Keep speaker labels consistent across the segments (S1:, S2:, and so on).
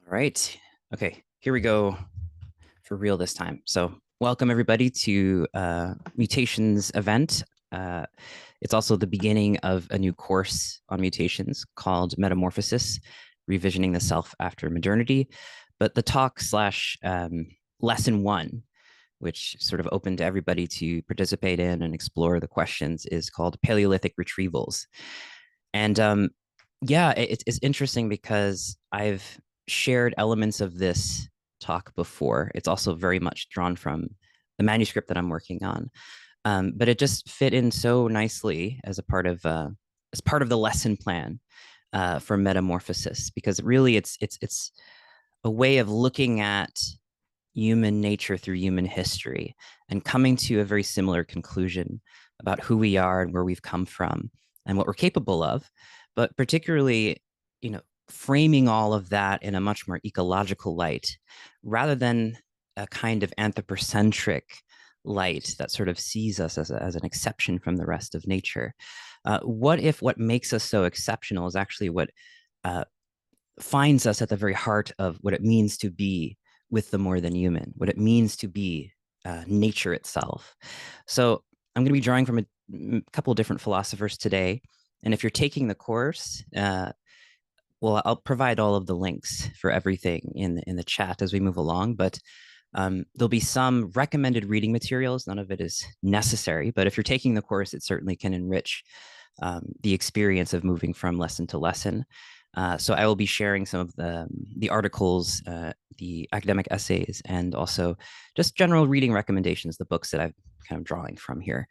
S1: All right. Okay, here we go for real this time. So welcome everybody to Mutations event. It's also the beginning of a new course on mutations called Metamorphosis, Revisioning the Self After Modernity. But the talk slash lesson one, which sort of open to everybody to participate in and explore the questions, is called Paleolithic Retrievals. And yeah, it's interesting because I've shared elements of this talk before. It's also very much drawn from the manuscript that I'm working on, but it just fit in so nicely as part of the lesson plan for Metamorphosis, because really it's a way of looking at human nature through human history and coming to a very similar conclusion about who we are and where we've come from and what we're capable of, but particularly, framing all of that in a much more ecological light rather than a kind of anthropocentric light that sort of sees us as an exception from the rest of nature. What if what makes us so exceptional is actually what uh, finds us at the very heart of what it means to be with the more than human, what it means to be nature itself. So I'm going to be drawing from a couple of different philosophers today. And if you're taking the course, well, I'll provide all of the links for everything in the chat as we move along. But there'll be some recommended reading materials. None of it is necessary, but if you're taking the course, it certainly can enrich the experience of moving from lesson to lesson. So I will be sharing some of the articles, the academic essays, and also just general reading recommendations, the books that I'm kind of drawing from here,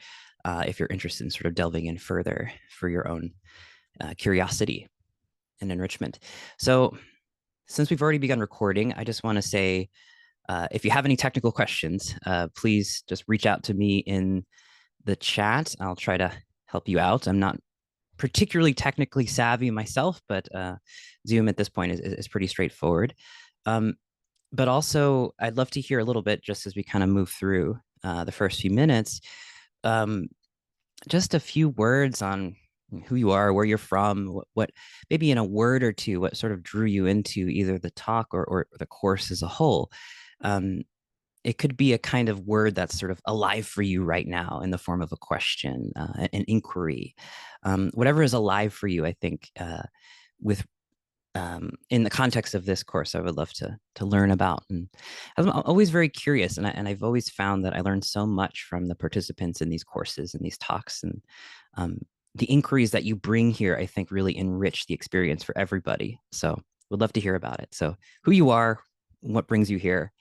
S1: if you're interested in sort of delving in further for your own curiosity and enrichment. So since we've already begun recording, I just want to say, if you have any technical questions, please just reach out to me in the chat. I'll try to help you out. I'm not particularly technically savvy myself, but Zoom at this point is pretty straightforward. But also, I'd love to hear a little bit, just as we kind of move through the first few minutes, just a few words on who you are, where you're from, what maybe in a word or two, what sort of drew you into either the talk or the course as a whole. It could be a kind of word that's sort of alive for you right now in the form of a question, an inquiry, whatever is alive for you. I think with in the context of this course, I would love to learn about. And I'm always very curious, and I've always found that I learn so much from the participants in these courses and these talks, and the inquiries that you bring here, I think, really enrich the experience for everybody. So would love to hear about it. So who you are, what brings you here,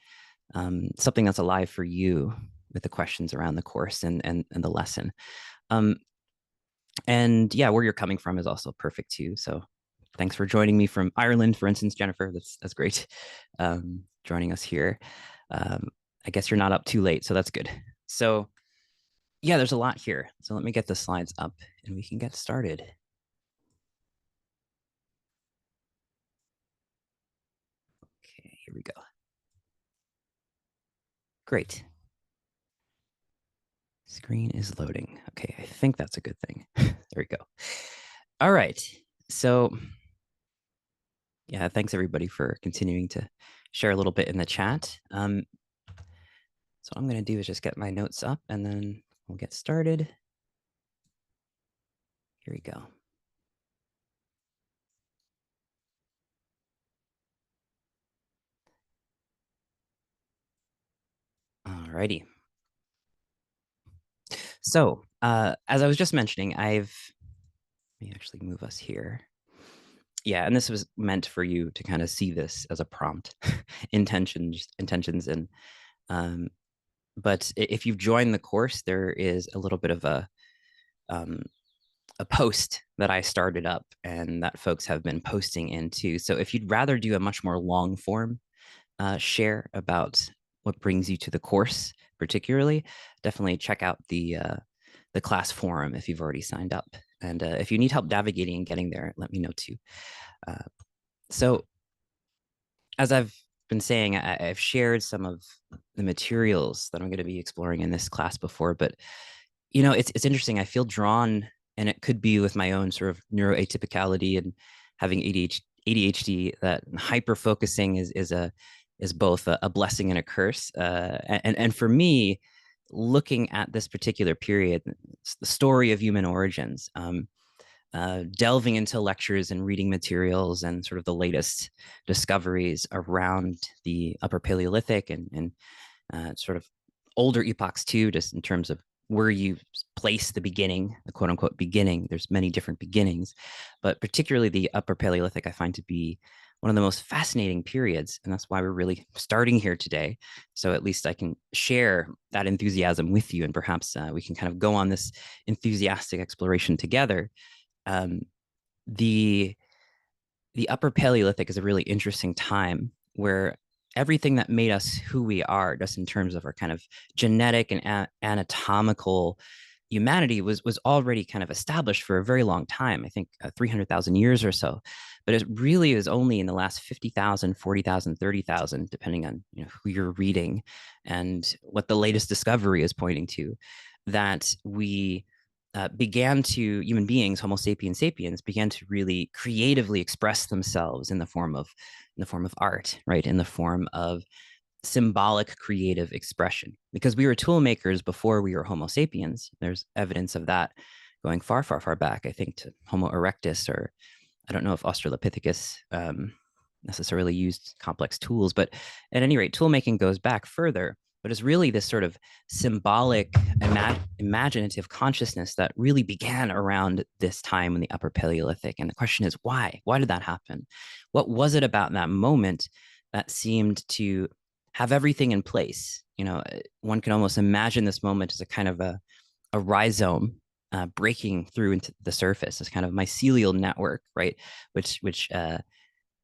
S1: something that's alive for you with the questions around the course and the lesson. And yeah, where you're coming from is also perfect too. So thanks for joining me from Ireland, for instance, Jennifer. That's great. Joining us here. I guess you're not up too late, so that's good. So yeah, there's a lot here. So let me get the slides up and we can get started. Okay, here we go. Great. Screen is loading. Okay, I think that's a good thing. There we go. All right. So yeah, thanks everybody for continuing to share a little bit in the chat. So what I'm going to do is just get my notes up and then we'll get started. Here we go. All righty. So as I was just mentioning, let me actually move us here. Yeah, and this was meant for you to kind of see this as a prompt, intentions, and but if you've joined the course, there is a little bit of a post that I started up and that folks have been posting into. So if you'd rather do a much more long form share about what brings you to the course, particularly, definitely check out the class forum if you've already signed up. And if you need help navigating and getting there, let me know too. So as I've been saying, I've shared some of the materials that I'm going to be exploring in this class before, but it's interesting. I feel drawn, and it could be with my own sort of neuroatypicality and having ADHD, that hyper focusing is both a blessing and a curse. And for me, looking at this particular period, the story of human origins, delving into lectures and reading materials and sort of the latest discoveries around the Upper Paleolithic and sort of older epochs too, just in terms of where you place the beginning, the quote unquote beginning. There's many different beginnings, but particularly the Upper Paleolithic I find to be one of the most fascinating periods. And that's why we're really starting here today. So at least I can share that enthusiasm with you, and perhaps we can kind of go on this enthusiastic exploration together. Um, the the Upper Paleolithic is a really interesting time where everything that made us who we are, just in terms of our kind of genetic and anatomical humanity, was already kind of established for a very long time. I think 300,000 years or so. But it really is only in the last 50,000, 40,000, 30,000, depending on who you're reading and what the latest discovery is pointing to, that we human beings, Homo sapiens sapiens, began to really creatively express themselves in the form of art, right? In the form of symbolic creative expression. Because we were tool makers before we were Homo sapiens. There's evidence of that going far, far, far back, I think, to Homo erectus, or I don't know if Australopithecus necessarily used complex tools, but at any rate, tool making goes back further. But it's really this sort of symbolic, imaginative consciousness that really began around this time in the Upper Paleolithic. And the question is, why? Why did that happen? What was it about that moment that seemed to have everything in place? One can almost imagine this moment as a kind of a rhizome breaking through into the surface, this kind of mycelial network, right? Which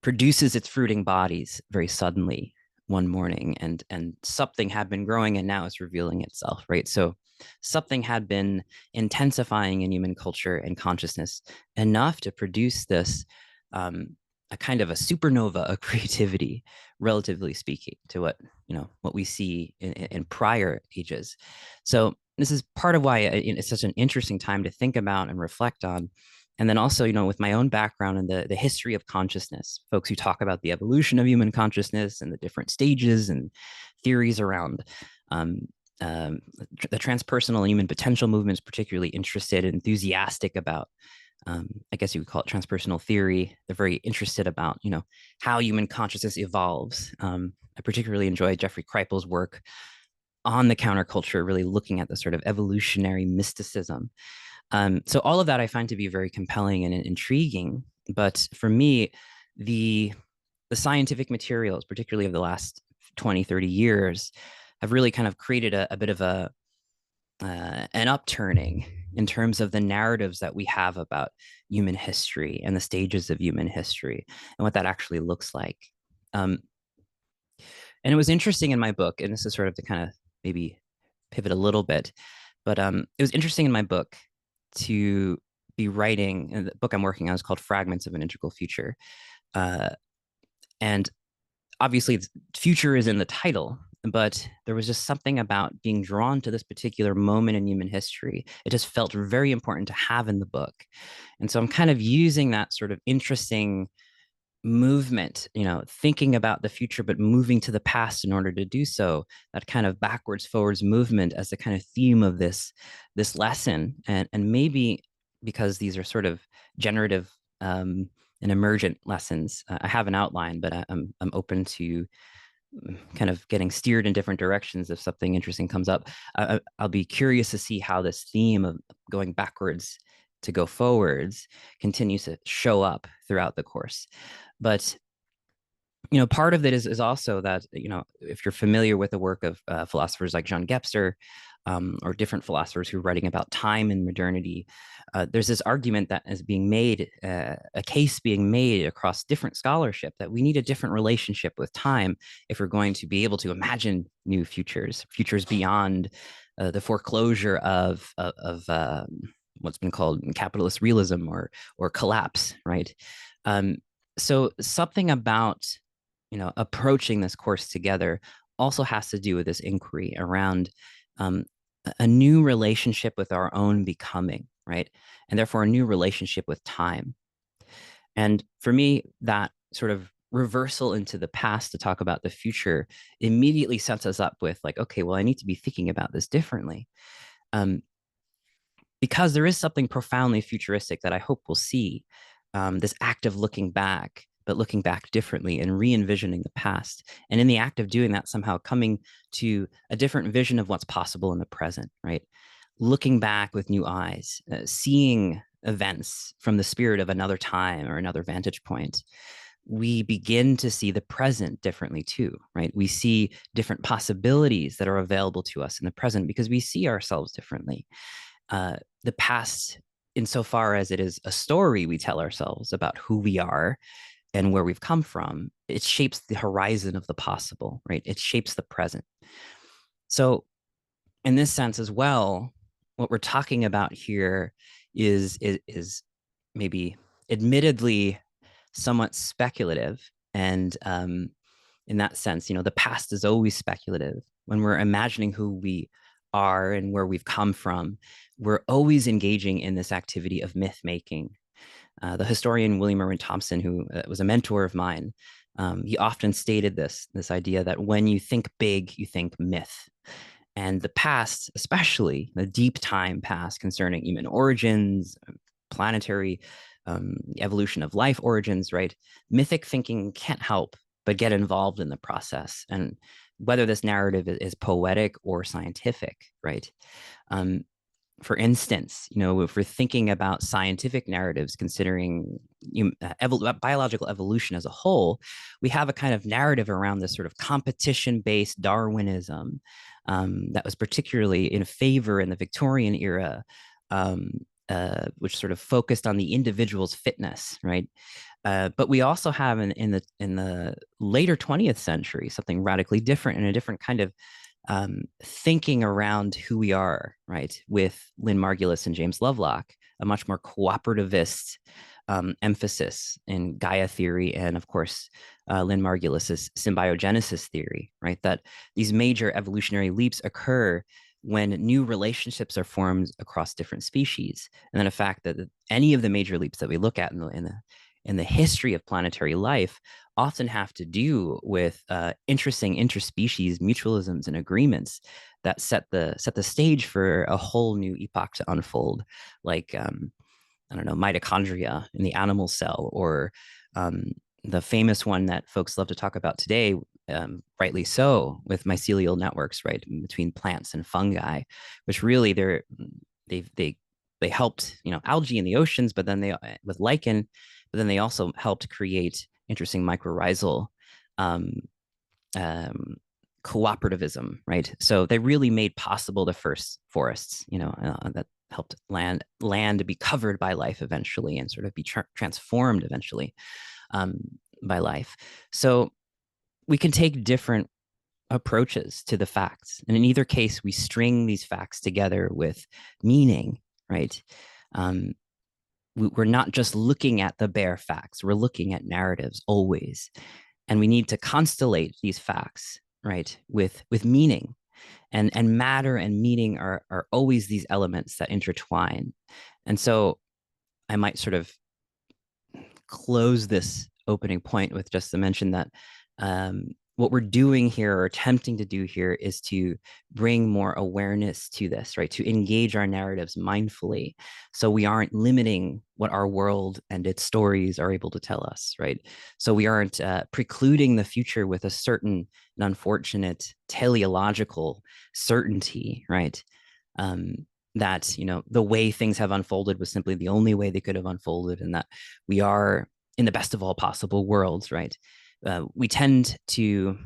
S1: produces its fruiting bodies very suddenly one morning, and something had been growing and now it's revealing itself, right? So something had been intensifying in human culture and consciousness enough to produce this a kind of a supernova of creativity, relatively speaking, to what we see in prior ages. So this is part of why it's such an interesting time to think about and reflect on. And then also, with my own background in the history of consciousness, folks who talk about the evolution of human consciousness and the different stages and theories around um, the transpersonal and human potential movements, particularly interested and enthusiastic about, I guess you would call it transpersonal theory. They're very interested about, how human consciousness evolves. I particularly enjoy Jeffrey Kripal's work on the counterculture, really looking at the sort of evolutionary mysticism. So all of that I find to be very compelling and intriguing. But for me, the scientific materials, particularly of the last 20, 30 years, have really kind of created a bit of an upturning in terms of the narratives that we have about human history and the stages of human history and what that actually looks like. And it was interesting in my book, and this is sort of to kind of maybe pivot a little bit, but it was interesting in my book to be writing, and the book I'm working on is called Fragments of an Integral Future. And obviously, future is in the title, but there was just something about being drawn to this particular moment in human history. It just felt very important to have in the book. And so I'm kind of using that sort of interesting movement, thinking about the future, but moving to the past in order to do so, that kind of backwards forwards movement as the kind of theme of this lesson. And maybe because these are sort of generative and emergent lessons, I have an outline, but I'm open to kind of getting steered in different directions if something interesting comes up. I'll be curious to see how this theme of going backwards to go forwards continues to show up throughout the course. But part of it is also that, if you're familiar with the work of philosophers like John Gebster, or different philosophers who are writing about time and modernity, there's this argument that is being made, a case being made across different scholarship, that we need a different relationship with time if we're going to be able to imagine new futures beyond the foreclosure of what's been called capitalist realism or collapse, right? So something about approaching this course together also has to do with this inquiry around a new relationship with our own becoming, right? And therefore a new relationship with time. And for me, that sort of reversal into the past to talk about the future immediately sets us up with like, okay, well, I need to be thinking about this differently. Um, because there is something profoundly futuristic that I hope we'll see, this act of looking back, but looking back differently and re-envisioning the past. And in the act of doing that, somehow coming to a different vision of what's possible in the present, right? Looking back with new eyes, seeing events from the spirit of another time or another vantage point, we begin to see the present differently too, right? We see different possibilities that are available to us in the present because we see ourselves differently. The past, insofar as it is a story we tell ourselves about who we are and where we've come from, it shapes the horizon of the possible, right? It shapes the present. So, in this sense as well, what we're talking about here is maybe admittedly somewhat speculative, and in that sense, the past is always speculative. When we're imagining who we are and where we've come from, we're always engaging in this activity of myth making. The historian William Irwin Thompson, who was a mentor of mine, he often stated this idea that when you think big, you think myth. And the past, especially the deep time past concerning human origins, planetary evolution of life origins, right? Mythic thinking can't help but get involved in the process. And whether this narrative is poetic or scientific, right? Um, for instance, if we're thinking about scientific narratives considering biological evolution as a whole, we have a kind of narrative around this sort of competition-based Darwinism that was particularly in favor in the Victorian era, which sort of focused on the individual's fitness, right? But we also have in the later 20th century something radically different and a different kind of thinking around who we are, right? With Lynn Margulis and James Lovelock, a much more cooperativist emphasis in Gaia theory, and of course, Lynn Margulis's symbiogenesis theory, right? That these major evolutionary leaps occur when new relationships are formed across different species, and then the fact that any of the major leaps that we look at in the history of planetary life often have to do with interesting interspecies mutualisms and agreements that set the stage for a whole new epoch to unfold, like I don't know, mitochondria in the animal cell, or the famous one that folks love to talk about today, rightly so, with mycelial networks, right, between plants and fungi, which really they helped algae in the oceans, but then they with lichen, but then they also helped create interesting mycorrhizal um, um, cooperativism, right? So they really made possible the first forests, that helped land to be covered by life eventually and sort of be transformed eventually um, by life. So we can take different approaches to the facts, and in either case, we string these facts together with meaning, right? Um, we're not just looking at the bare facts; we're looking at narratives always, and we need to constellate these facts, right, with meaning. And matter and meaning are always these elements that intertwine. And so I might sort of close this opening point with just the mention that what we're doing here or attempting to do here is to bring more awareness to this, right? To engage our narratives mindfully, so we aren't limiting what our world and its stories are able to tell us, right? So we aren't precluding the future with a certain and unfortunate teleological certainty, right? That the way things have unfolded was simply the only way they could have unfolded, and that we are in the best of all possible worlds, right? We tend to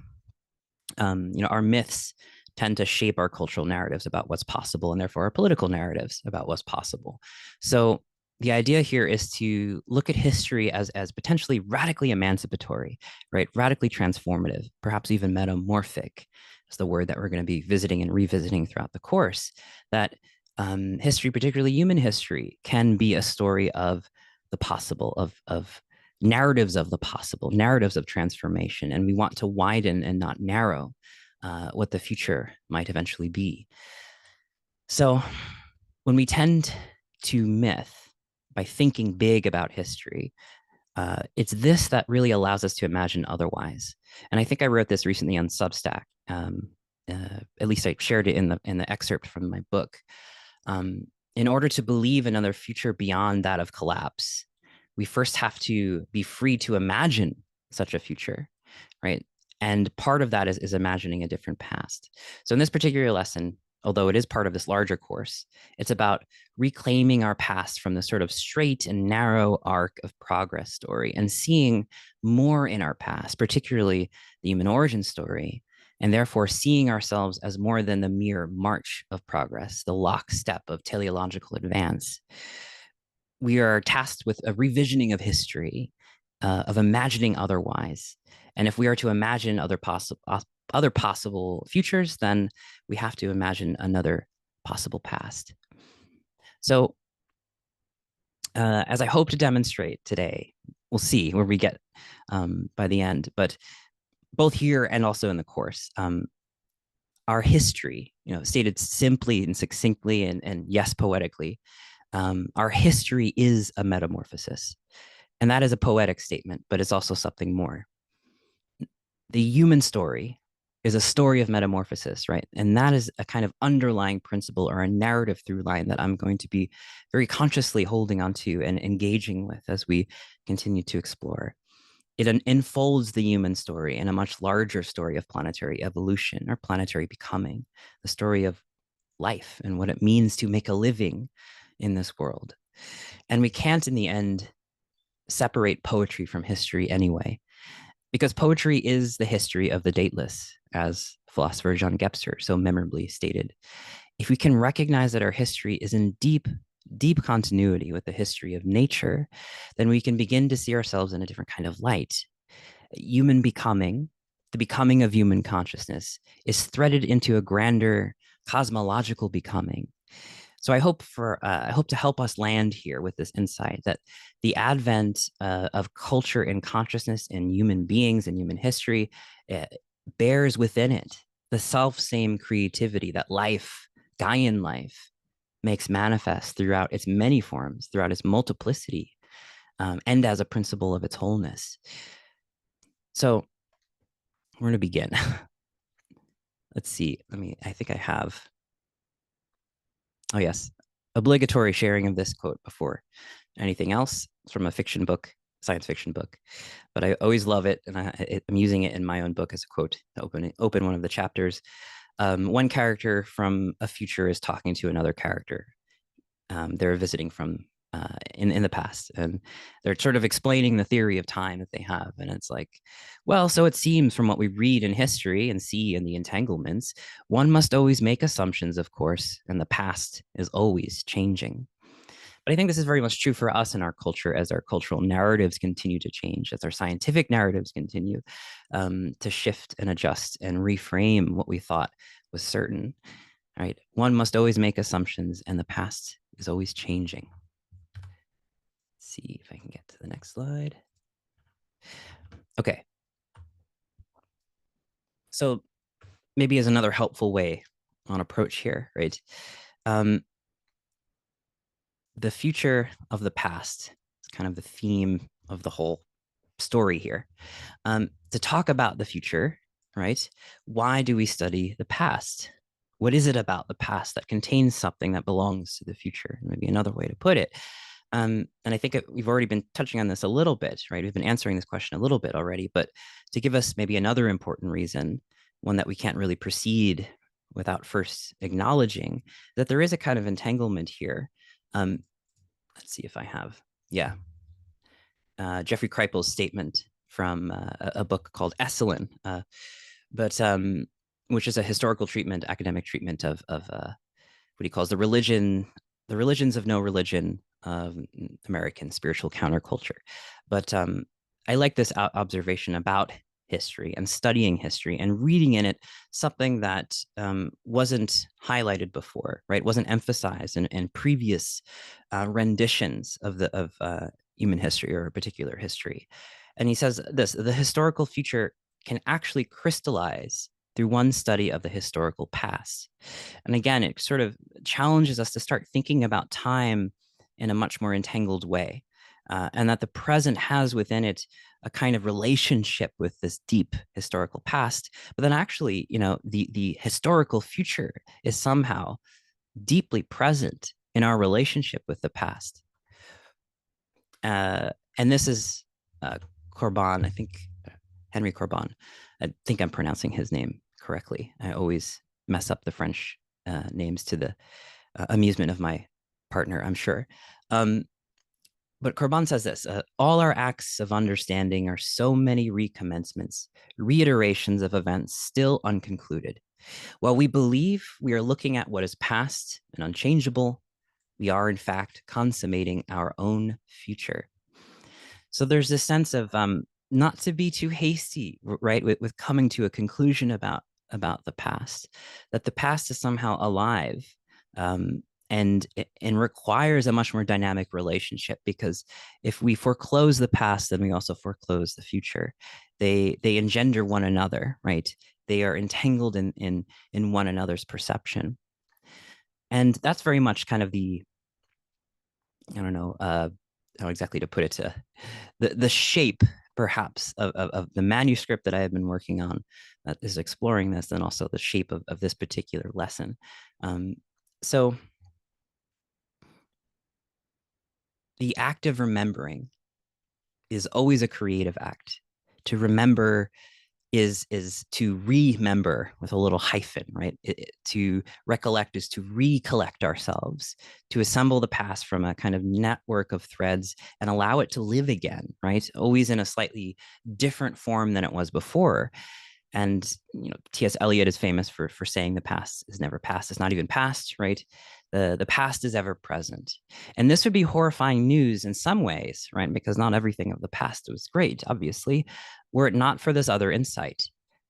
S1: our myths tend to shape our cultural narratives about what's possible, and therefore our political narratives about what's possible. So the idea here is to look at history as potentially radically emancipatory, right? Radically transformative, perhaps even metamorphic is the word that we're going to be visiting and revisiting throughout the course. That history, particularly human history, can be a story of the possible, of narratives of the possible, narratives of transformation. And we want to widen and not narrow what the future might eventually be. So when we tend to myth by thinking big about history, It's this that really allows us to imagine otherwise. And I think I wrote this recently on Substack. At least I shared it in the excerpt from my book. Um, in order to believe another future beyond that of collapse, we first have to be free to imagine such a future, right? And part of that is imagining a different past. So in this particular lesson, although it is part of this larger course, it's about reclaiming our past from the sort of straight and narrow arc of progress story and seeing more in our past, particularly the human origin story, and therefore seeing ourselves as more than the mere march of progress, the lockstep of teleological advance. We are tasked with a revisioning of history, of imagining otherwise. And if we are to imagine other possible futures, then we have to imagine another possible past. So, as I hope to demonstrate today, we'll see where we get by the end. But both here and also in the course, our history, stated simply and succinctly and yes, poetically, our history is a metamorphosis. And that is a poetic statement, but it's also something more. The human story is a story of metamorphosis, right? And that is a kind of underlying principle or a narrative through line that I'm going to be very consciously holding onto and engaging with as we continue to explore. It enfolds the human story in a much larger story of planetary evolution or planetary becoming, the story of life and what it means to make a living in this world. And we can't, in the end, separate poetry from history anyway, because poetry is the history of the dateless, as philosopher John Gebser so memorably stated. If we can recognize that our history is in deep, deep continuity with the history of nature, then we can begin to see ourselves in a different kind of light. Human becoming, the becoming of human consciousness, is threaded into a grander cosmological becoming. So I hope to help us land here with this insight that the advent of culture and consciousness in human beings and human history bears within it the self same creativity that life, Gaian life, makes manifest throughout its many forms, throughout its multiplicity, and as a principle of its wholeness. So we're going to begin. Let's see. I think I have. Oh, yes. Obligatory sharing of this quote before anything else. It's from a fiction book, science fiction book. But I always love it. And I'm using it in my own book as a quote to open one of the chapters. One character from a future is talking to another character. They're visiting from in the past, and they're sort of explaining the theory of time that they have. And it's like, well, so it seems from what we read in history and see in the entanglements, one must always make assumptions, of course, and the past is always changing. But I think this is very much true for us in our culture as our cultural narratives continue to change, as our scientific narratives continue to shift and adjust and reframe what we thought was certain. Right? One must always make assumptions, and the past is always changing. Let's see if I can get to the next slide. Okay. So maybe as another helpful way on approach here, right? The future of the past is kind of the theme of the whole story here. To talk about the future, right? Why do we study the past? What is it about the past that contains something that belongs to the future? Maybe another way to put it. And I think we've already been touching on this a little bit, right? We've been answering this question a little bit already, but to give us maybe another important reason, one that we can't really proceed without first acknowledging that there is a kind of entanglement here. Let's see if I have, yeah. Jeffrey Kripal's statement from a book called Esalen, which is a historical treatment, academic treatment of what he calls the religions of no religion of American spiritual counterculture. But I like this observation about history and studying history and reading in it something that wasn't highlighted before, right? Wasn't emphasized in previous renditions of human history or a particular history. And he says this: the historical future can actually crystallize through one study of the historical past. And again, it sort of challenges us to start thinking about time in a much more entangled way. and that the present has within it a kind of relationship with this deep historical past. But then actually, the historical future is somehow deeply present in our relationship with the past. And this is Corbin, I think Henry Corbin. I think I'm pronouncing his name correctly. I always mess up the French names to the amusement of my partner, I'm sure. But Corbin says this: all our acts of understanding are so many recommencements, reiterations of events still unconcluded. While we believe we are looking at what is past and unchangeable, we are in fact consummating our own future. So there's this sense of not to be too hasty, right, with coming to a conclusion about the past, that the past is somehow alive, um, and requires a much more dynamic relationship, because if we foreclose the past, then we also foreclose the future. They engender one another, right? They are entangled in one another's perception, and that's very much kind of the, I don't know how exactly to put it, to the shape perhaps of the manuscript that I have been working on that is exploring this, and also the shape of this particular lesson. So the act of remembering is always a creative act. To remember is to remember with a little hyphen, right? To recollect is to recollect ourselves, to assemble the past from a kind of network of threads and allow it to live again, right? Always in a slightly different form than it was before. And T.S. Eliot is famous for saying the past is never past. It's not even past, right? The past is ever present. And this would be horrifying news in some ways, right? Because not everything of the past was great, obviously, were it not for this other insight,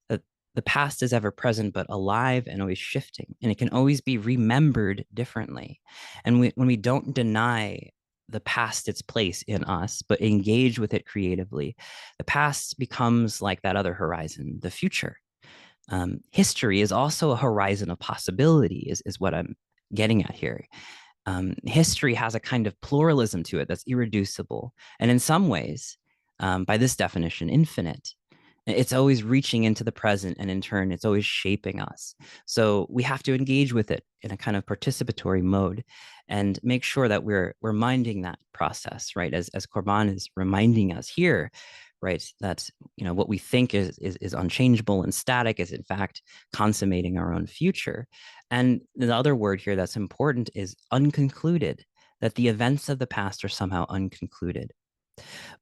S1: that the past is ever present, but alive and always shifting. And it can always be remembered differently. And when we don't deny the past its place in us, but engage with it creatively, the past becomes like that other horizon, the future. History is also a horizon of possibility, is what I'm getting at here. History has a kind of pluralism to it that's irreducible, and in some ways, by this definition, infinite. It's always reaching into the present, and in turn, it's always shaping us. So we have to engage with it in a kind of participatory mode, and make sure that we're minding that process, right? As Corbin is reminding us here, right, that what we think is unchangeable and static is in fact consummating our own future. And the other word here that's important is unconcluded, that the events of the past are somehow unconcluded.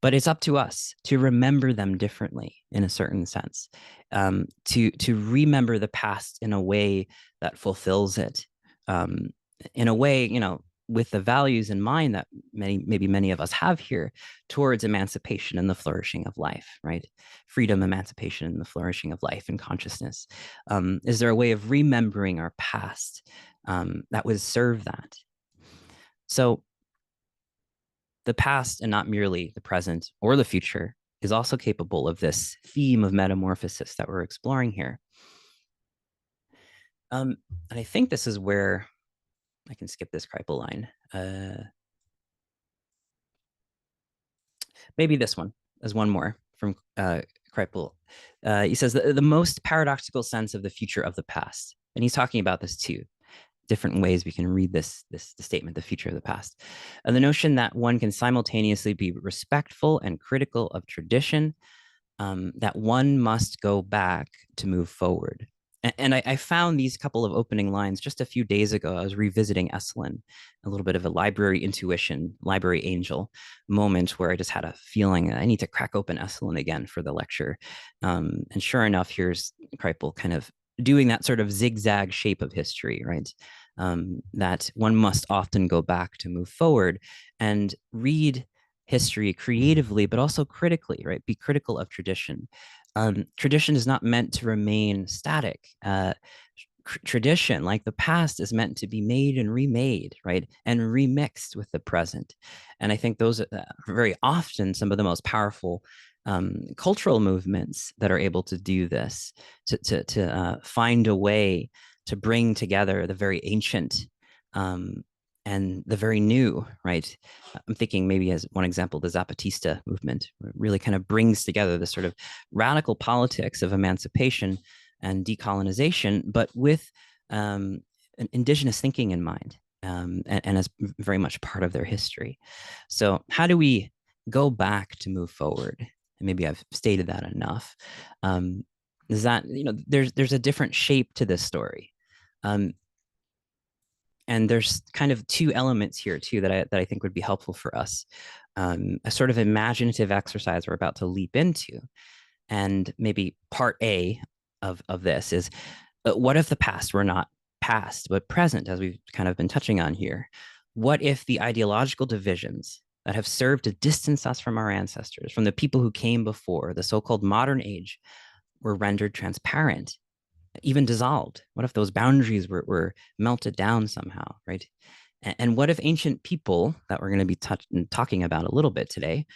S1: But it's up to us to remember them differently in a certain sense, to remember the past in a way that fulfills it, in a way, with the values in mind that maybe many of us have here towards emancipation and the flourishing of life, right? Freedom, emancipation, and the flourishing of life and consciousness. Is there a way of remembering our past that would serve that? So the past, and not merely the present or the future, is also capable of this theme of metamorphosis that we're exploring here. And I think this is where I can skip this Kripal line. Maybe this one as one more from Kripal. He says the most paradoxical sense of the future of the past. And he's talking about this too. Different ways we can read this statement, the future of the past. And the notion that one can simultaneously be respectful and critical of tradition, that one must go back to move forward. And I found these couple of opening lines just a few days ago. I was revisiting Esalen, a little bit of a library intuition, library angel moment where I just had a feeling I need to crack open Esalen again for the lecture. And sure enough, here's Kripal kind of doing that sort of zigzag shape of history, right? That one must often go back to move forward and read history creatively, but also critically, right? Be critical of tradition. Tradition is not meant to remain static. Tradition, like the past, is meant to be made and remade, right? And remixed with the present. And I think those are very often some of the most powerful cultural movements that are able to do this, to find a way to bring together the very ancient and the very new, right? I'm thinking maybe as one example, the Zapatista movement really kind of brings together this sort of radical politics of emancipation and decolonization, but with an indigenous thinking in mind, and as very much part of their history. So how do we go back to move forward? And maybe I've stated that enough. Is that, there's a different shape to this story. Um, and there's kind of two elements here too that I think would be helpful for us. A sort of imaginative exercise we're about to leap into, and maybe part A of this is, what if the past were not past but present, as we've kind of been touching on here? What if the ideological divisions that have served to distance us from our ancestors, from the people who came before the so-called modern age, were rendered transparent, even dissolved? What if those boundaries were melted down somehow, right? And what if ancient people that we're going to be talking about a little bit today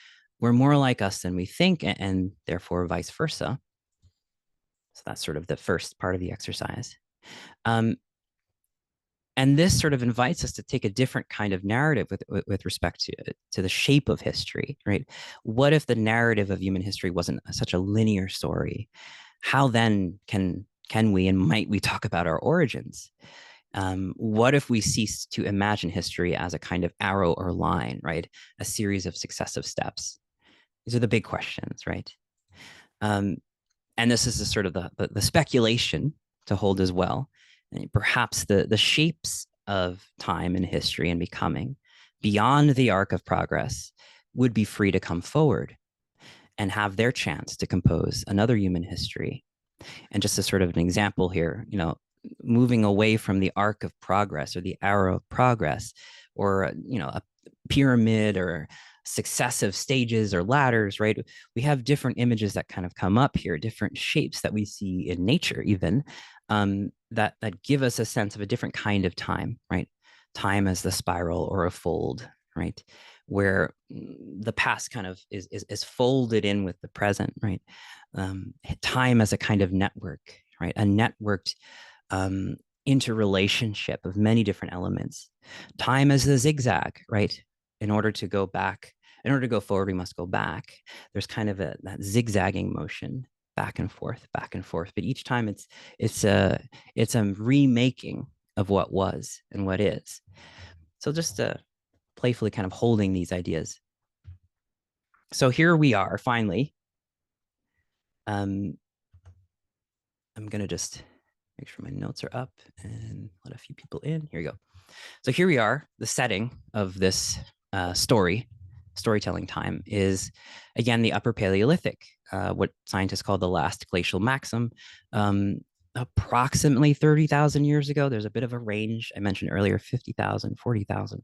S1: were more like us than we think, and therefore vice versa? So that's sort of the first part of the exercise. Um, and this sort of invites us to take a different kind of narrative with respect to the shape of history, right? What if the narrative of human history wasn't such a linear story? How then can we and might we talk about our origins? What if we cease to imagine history as a kind of arrow or line, right? A series of successive steps. These are the big questions, right? Um, and this is the sort of the speculation to hold as well. And perhaps the shapes of time and history and becoming beyond the arc of progress would be free to come forward and have their chance to compose another human history. And just as sort of an example here, moving away from the arc of progress or the arrow of progress, or a pyramid or successive stages or ladders, right? We have different images that kind of come up here, different shapes that we see in nature even, that give us a sense of a different kind of time, right? Time as the spiral or a fold, right? Where the past kind of is folded in with the present, right? Time as a kind of network, right? A networked interrelationship of many different elements. Time as the zigzag, right? In order to go forward, we must go back. There's kind of that zigzagging motion, back and forth, back and forth. But each time it's a remaking of what was and what is. So just playfully kind of holding these ideas. So here we are finally. I'm gonna just make sure my notes are up and let a few people in. Here we go. So here we are. The setting of this storytelling time is, again, the Upper Paleolithic, what scientists call the last glacial maximum. Approximately 30,000 years ago. There's a bit of a range. I mentioned earlier 50,000, 40,000.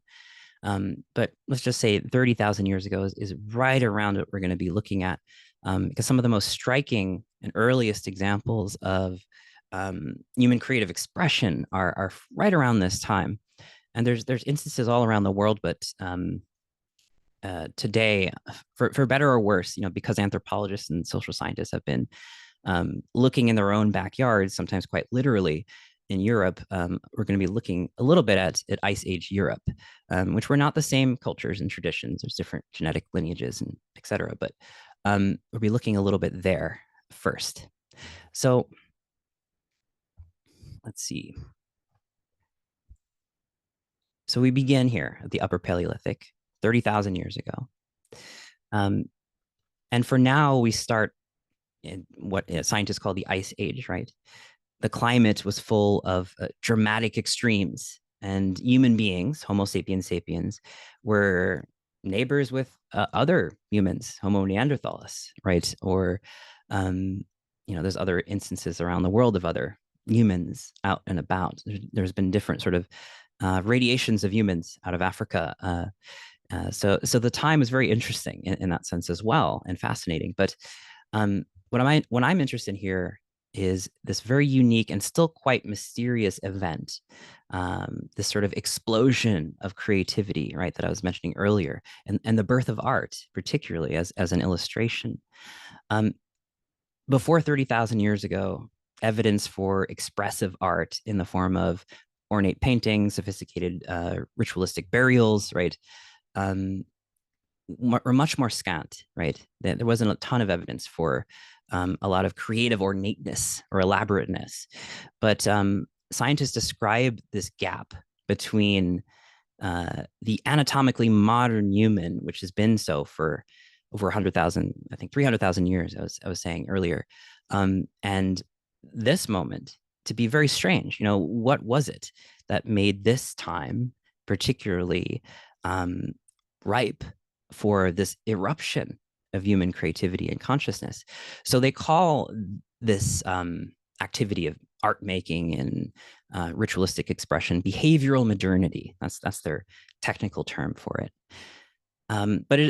S1: But let's just say 30,000 years ago is right around what we're going to be looking at, because some of the most striking and earliest examples of human creative expression are right around this time. And there's instances all around the world, but today, for better or worse, because anthropologists and social scientists have been looking in their own backyards, sometimes quite literally. In Europe, we're going to be looking a little bit at Ice Age Europe, which were not the same cultures and traditions. There's different genetic lineages and et cetera, but we'll be looking a little bit there first. So let's see. So we begin here at the Upper Paleolithic, 30,000 years ago. And for now, we start in what scientists call the Ice Age, right? The climate was full of dramatic extremes, and human beings, Homo sapiens sapiens, were neighbors with other humans, Homo neanderthalis, right? Or, there's other instances around the world of other humans out and about. There's been different sort of radiations of humans out of Africa. So the time is very interesting in that sense as well, and fascinating. But what I'm interested in here is this very unique and still quite mysterious event, this sort of explosion of creativity, right, that I was mentioning earlier, and the birth of art, particularly as an illustration. Before 30,000 years ago, evidence for expressive art in the form of ornate paintings, sophisticated ritualistic burials, right? Um, were much more scant, right? There wasn't a ton of evidence for a lot of creative ornateness or elaborateness. But scientists describe this gap between the anatomically modern human, which has been so for over 100,000, I think 300,000 years, I was saying earlier, and this moment to be very strange. You know, what was it that made this time particularly um, ripe for this eruption of human creativity and consciousness? So they call this activity of art making and ritualistic expression behavioral modernity. That's their technical term for it.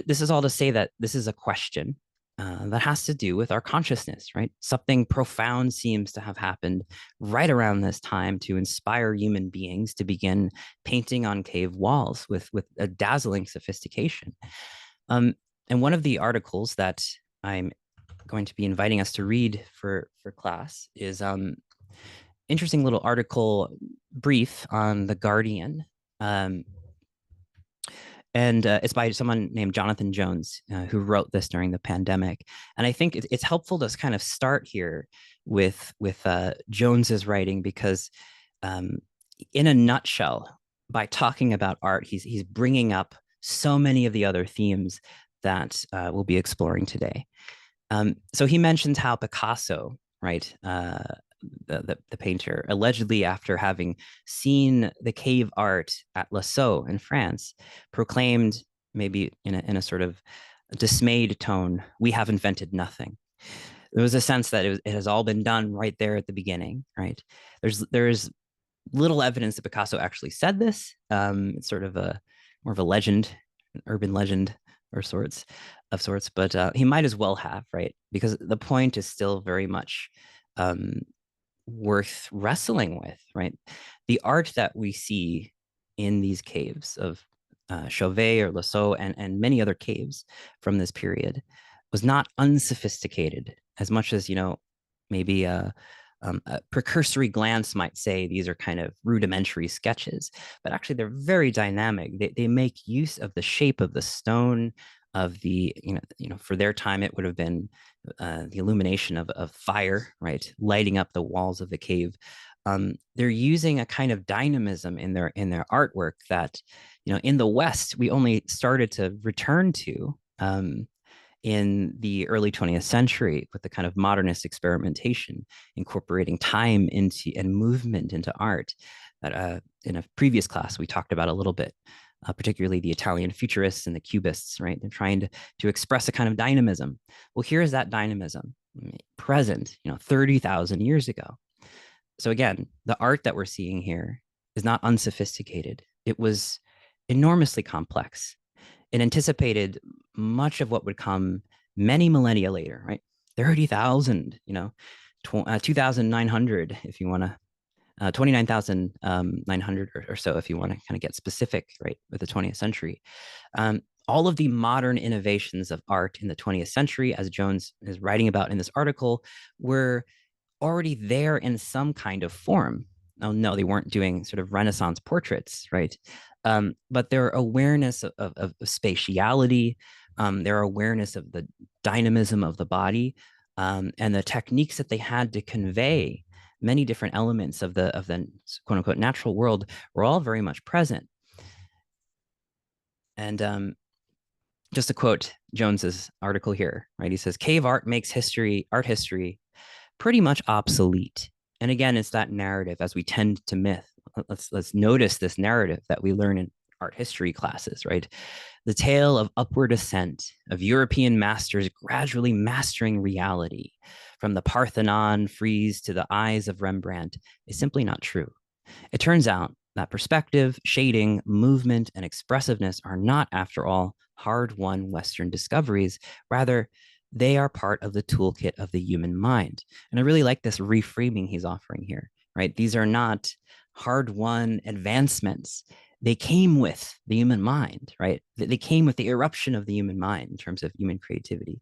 S1: This is all to say that this is a question that has to do with our consciousness, right? Something profound seems to have happened right around this time to inspire human beings to begin painting on cave walls with a dazzling sophistication. And one of the articles that I'm going to be inviting us to read for class is interesting little article brief on The Guardian. And it's by someone named Jonathan Jones, who wrote this during the pandemic. And I think it's helpful to kind of start here with Jones's writing because, in a nutshell, by talking about art, he's bringing up so many of the other themes that we'll be exploring today. So he mentions how Picasso, right, the painter, allegedly after having seen the cave art at Lascaux in France, proclaimed, maybe in a sort of dismayed tone, "We have invented nothing." There was a sense that it has all been done right there at the beginning, right? There's little evidence that Picasso actually said this. It's sort of a more of a legend, an urban legend or sorts, but he might as well have, right? Because the point is still very much worth wrestling with, right? The art that we see in these caves of Chauvet or Lascaux and many other caves from this period was not unsophisticated as much as, you know, maybe a precursory glance might say these are kind of rudimentary sketches, but actually they're very dynamic. They make use of the shape of the stone, of the, for their time, it would have been the illumination of fire, right? Lighting up the walls of the cave. They're using a kind of dynamism in their artwork that, in the West, we only started to return to in the early 20th century with the kind of modernist experimentation, incorporating time into and movement into art that in a previous class we talked about a little bit, particularly the Italian futurists and the cubists, right? They're trying to express a kind of dynamism. Well, here is that dynamism present, 30,000 years ago. So again, the art that we're seeing here is not unsophisticated. It was enormously complex. It anticipated much of what would come many millennia later, right? 30,000, 2,900, if you want to, 29,900 or so, if you want to kind of get specific, right, with the 20th century. All of the modern innovations of art in the 20th century, as Jones is writing about in this article, were already there in some kind of form. Oh, no, they weren't doing sort of Renaissance portraits, right? But their awareness of spatiality, their awareness of the dynamism of the body, and the techniques that they had to convey many different elements of the quote unquote natural world were all very much present. And just to quote Jones's article here, right? He says, "Cave art makes art history pretty much obsolete." And again, it's that narrative as we tend to myth. Let's notice this narrative that we learn in art history classes, right? The tale of upward ascent of European masters gradually mastering reality from the Parthenon frieze to the eyes of Rembrandt is simply not true. It turns out that perspective, shading, movement, and expressiveness are not, after all, hard-won Western discoveries. Rather, they are part of the toolkit of the human mind. And I really like this reframing he's offering here, right? These are not hard-won advancements. They came with the human mind, right? They came with the eruption of the human mind in terms of human creativity.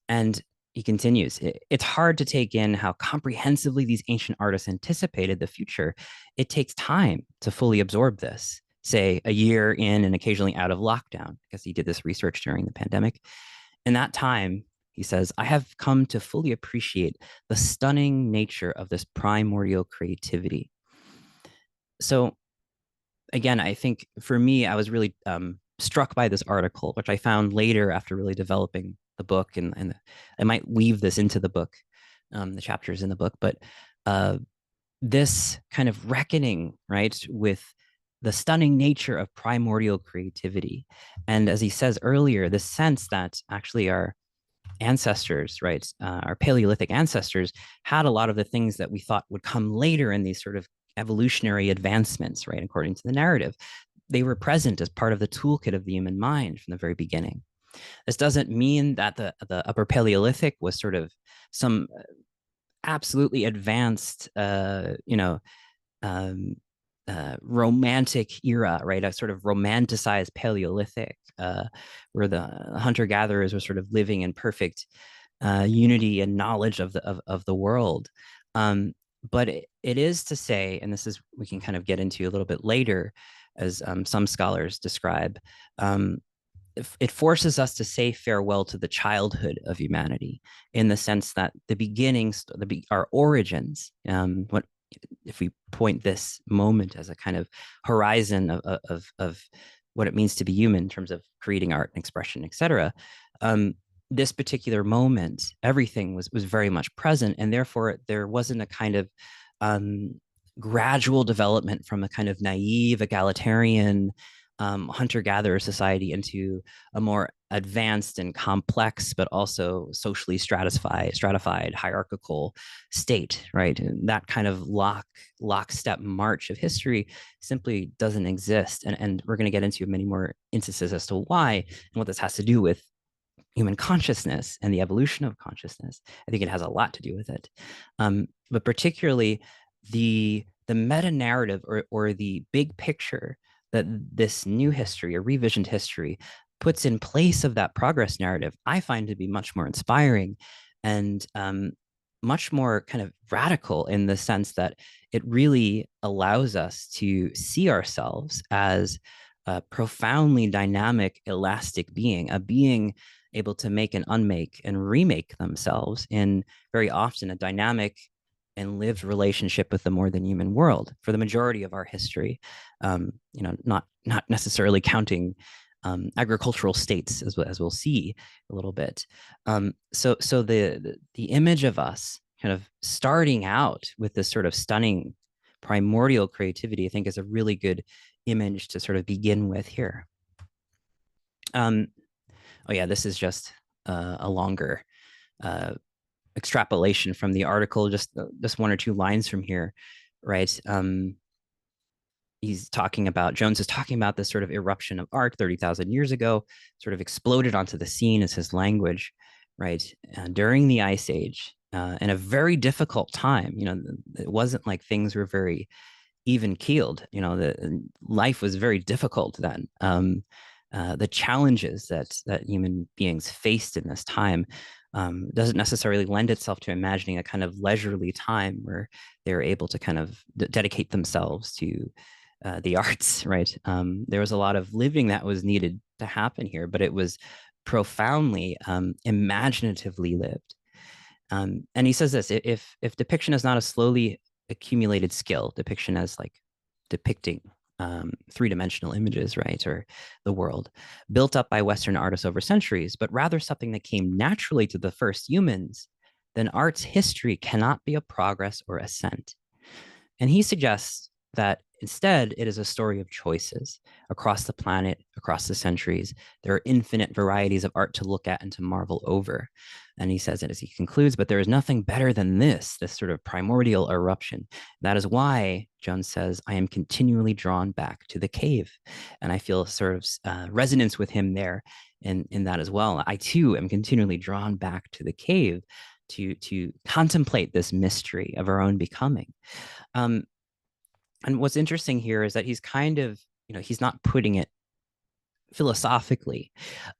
S1: And he continues, it's hard to take in how comprehensively these ancient artists anticipated the future. It takes time to fully absorb this, say a year in and occasionally out of lockdown, because he did this research during the pandemic. In that time, he says, I have come to fully appreciate the stunning nature of this primordial creativity. So again, I think for me, I was really struck by this article, which I found later after really developing the book, and I might weave this into the book, the chapters in the book, but uh, this kind of reckoning, right, with the stunning nature of primordial creativity. And as he says earlier, the sense that actually our ancestors, right, our Paleolithic ancestors had a lot of the things that we thought would come later in these sort of evolutionary advancements, right, according to the narrative. They were present as part of the toolkit of the human mind from the very beginning. This doesn't mean that the Upper Paleolithic was sort of some absolutely advanced, um, romantic era, right? A sort of romanticized Paleolithic, where the hunter gatherers were sort of living in perfect unity and knowledge of the world. Um, but it is to say, and this is we can kind of get into a little bit later, as some scholars describe. It forces us to say farewell to the childhood of humanity, in the sense that the beginnings, our origins, what if we point this moment as a kind of horizon of what it means to be human in terms of creating art and expression, etc. This particular moment, everything was very much present, and therefore there wasn't a kind of um, gradual development from a kind of naive egalitarian hunter-gatherer society into a more advanced and complex, but also socially stratified, hierarchical state, right? And that kind of lockstep march of history simply doesn't exist. And we're going to get into many more instances as to why and what this has to do with human consciousness and the evolution of consciousness. I think it has a lot to do with it. But particularly the meta narrative, or the big picture that this new history, or revisioned history, puts in place of that progress narrative, I find to be much more inspiring and much more kind of radical, in the sense that it really allows us to see ourselves as a profoundly dynamic, elastic being, a being able to make and unmake and remake themselves in very often a dynamic and lived relationship with the more than human world for the majority of our history. Not necessarily counting agricultural states, as we'll see a little bit. So the image of us kind of starting out with this sort of stunning primordial creativity, I think, is a really good image to sort of begin with here. Oh yeah, this is just a longer uh, extrapolation from the article, just one or two lines from here, right? Jones is talking about this sort of eruption of art 30,000 years ago, sort of exploded onto the scene as his language, right? During the Ice Age, in a very difficult time. It wasn't like things were very even keeled. The life was very difficult then. The challenges that human beings faced in this time doesn't necessarily lend itself to imagining a kind of leisurely time where they're able to kind of dedicate themselves to the arts, right? There was a lot of living that was needed to happen here, but it was profoundly imaginatively lived. And he says this: if depiction is not a slowly accumulated skill, depiction as like depicting three-dimensional images, right, or the world built up by Western artists over centuries, but rather something that came naturally to the first humans, then art's history cannot be a progress or ascent. And he suggests that instead, it is a story of choices across the planet, across the centuries. There are infinite varieties of art to look at and to marvel over. And he says it as he concludes, but there is nothing better than this sort of primordial eruption. That is why, Jones says, I am continually drawn back to the cave. And I feel sort of resonance with him there in that as well. I too am continually drawn back to the cave to contemplate this mystery of our own becoming. And what's interesting here is that he's kind of, he's not putting it philosophically,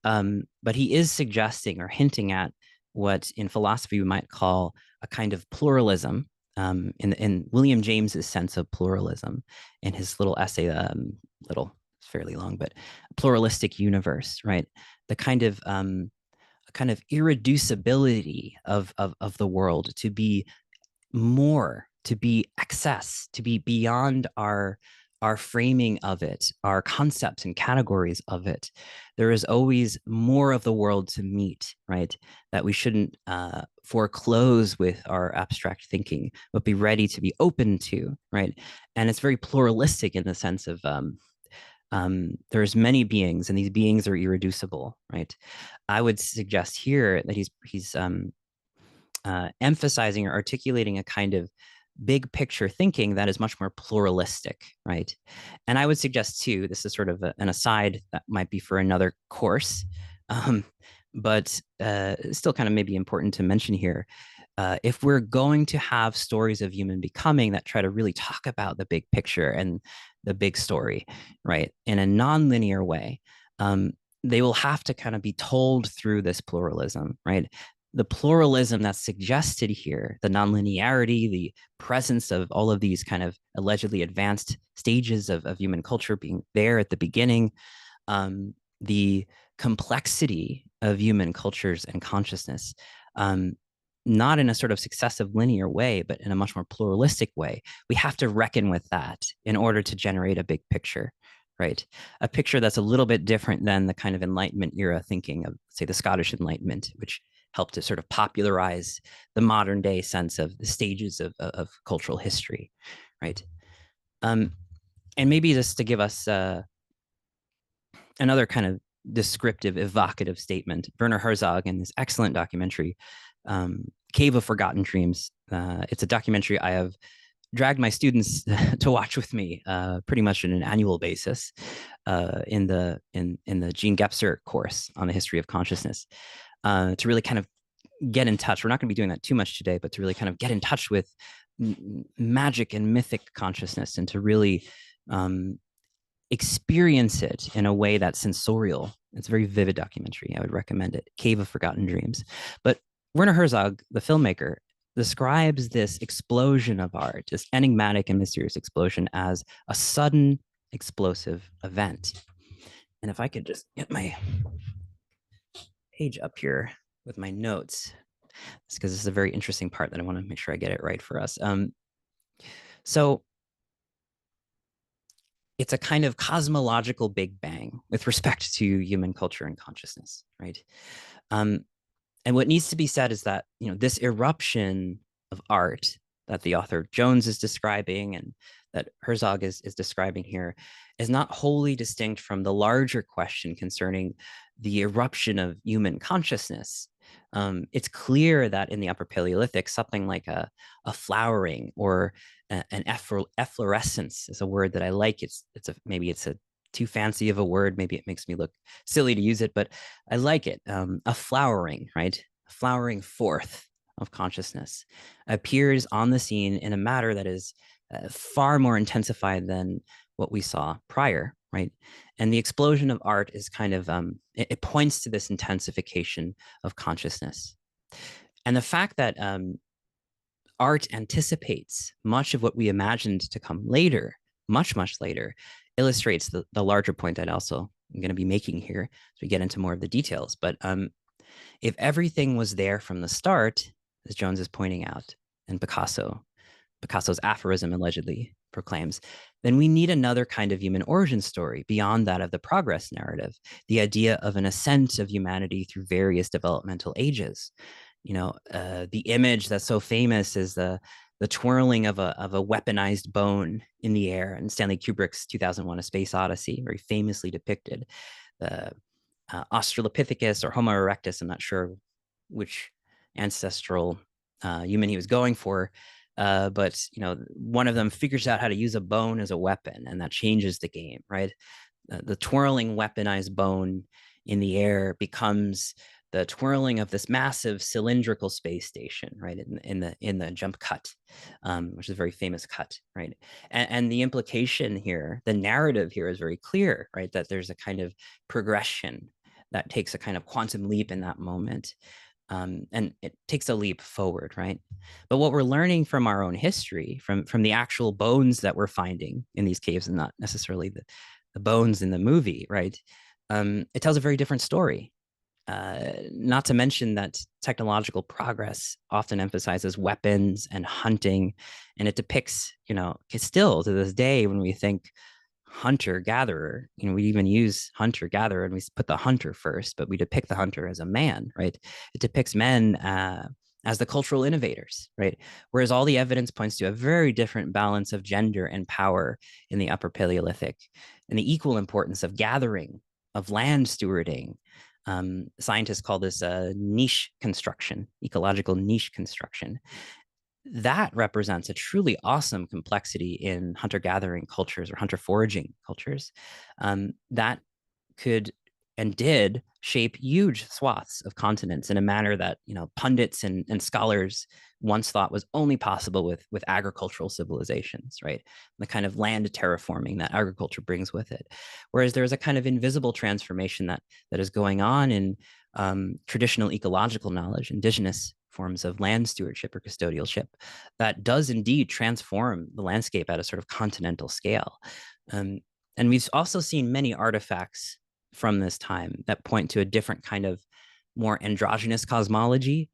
S1: but he is suggesting or hinting at what in philosophy we might call a kind of pluralism, in William James's sense of pluralism, in his little essay, it's fairly long, but pluralistic universe, right? The kind of irreducibility of the world to be more, to be excess, to be beyond our framing of it, our concepts and categories of it. There is always more of the world to meet, right? That we shouldn't foreclose with our abstract thinking, but be ready to be open to, right? And it's very pluralistic in the sense of there's many beings, and these beings are irreducible, right? I would suggest here that he's emphasizing or articulating a kind of big picture thinking that is much more pluralistic, right? And I would suggest too, this is sort of an aside that might be for another course, um, but still kind of maybe important to mention here. If we're going to have stories of human becoming that try to really talk about the big picture and the big story, right, in a non-linear way, they will have to kind of be told through this pluralism, right? The pluralism that's suggested here, the nonlinearity, the presence of all of these kind of allegedly advanced stages of human culture being there at the beginning, the complexity of human cultures and consciousness, not in a sort of successive linear way, but in a much more pluralistic way. We have to reckon with that in order to generate a big picture, right? A picture that's a little bit different than the kind of Enlightenment era thinking of, say, the Scottish Enlightenment, which helped to sort of popularize the modern day sense of the stages of cultural history, right? And maybe just to give us another kind of descriptive, evocative statement, Werner Herzog in this excellent documentary, Cave of Forgotten Dreams. It's a documentary I have dragged my students to watch with me pretty much on an annual basis in the Gene Gebser course on the history of consciousness, to really kind of get in touch. We're not going to be doing that too much today, but to really kind of get in touch with magic and mythic consciousness, and to really experience it in a way that's sensorial. It's a very vivid documentary. I would recommend it. Cave of Forgotten Dreams. But Werner Herzog, the filmmaker, describes this explosion of art, this enigmatic and mysterious explosion, as a sudden explosive event. And if I could just get my page up here with my notes, because this is a very interesting part that I want to make sure I get it right for us. So it's a kind of cosmological big bang with respect to human culture and consciousness, right? And what needs to be said is that, you know, this eruption of art that the author Jones is describing and that Herzog is describing here is not wholly distinct from the larger question concerning the eruption of human consciousness. It's clear that in the Upper Paleolithic, something like a flowering or an efflorescence is a word that I like. Maybe it's a too fancy of a word. Maybe it makes me look silly to use it, but I like it. A flowering, right? A flowering forth of consciousness appears on the scene in a matter that is far more intensified than what we saw prior, right? And the explosion of art is kind of, it points to this intensification of consciousness. And the fact that art anticipates much of what we imagined to come later, much, much later, illustrates the larger point that also I'm going to be making here as we get into more of the details. But if everything was there from the start, as Jones is pointing out, and Picasso's aphorism allegedly proclaims, then we need another kind of human origin story beyond that of the progress narrative, the idea of an ascent of humanity through various developmental ages. You know, the image that's so famous is the twirling of a weaponized bone in the air in Stanley Kubrick's 2001: A Space Odyssey, very famously depicted. The Australopithecus or Homo erectus, I'm not sure which ancestral human he was going for, but you know, one of them figures out how to use a bone as a weapon, and that changes the game, right? The twirling weaponized bone in the air becomes the twirling of this massive cylindrical space station, right, in the jump cut, which is a very famous cut, right? And the implication here, the narrative here is very clear, right? That there's a kind of progression that takes a kind of quantum leap in that moment. And it takes a leap forward, right? But what we're learning from our own history, from the actual bones that we're finding in these caves, and not necessarily the bones in the movie, right? It tells a very different story. Not to mention that technological progress often emphasizes weapons and hunting, and it depicts, still to this day, when we think hunter gatherer, we even use hunter gatherer and we put the hunter first, but we depict the hunter as a man, right? It depicts men as the cultural innovators, right? Whereas all the evidence points to a very different balance of gender and power in the Upper Paleolithic, and the equal importance of gathering, of land stewarding. Scientists call this a niche construction, ecological niche construction. That represents a truly awesome complexity in hunter-gathering cultures or hunter-foraging cultures that could and did shape huge swaths of continents in a manner that pundits and scholars once thought was only possible with agricultural civilizations, right? The kind of land terraforming that agriculture brings with it. Whereas there's a kind of invisible transformation that is going on in traditional ecological knowledge, indigenous forms of land stewardship or custodialship, that does indeed transform the landscape at a sort of continental scale. And we've also seen many artifacts from this time that point to a different kind of more androgynous cosmology.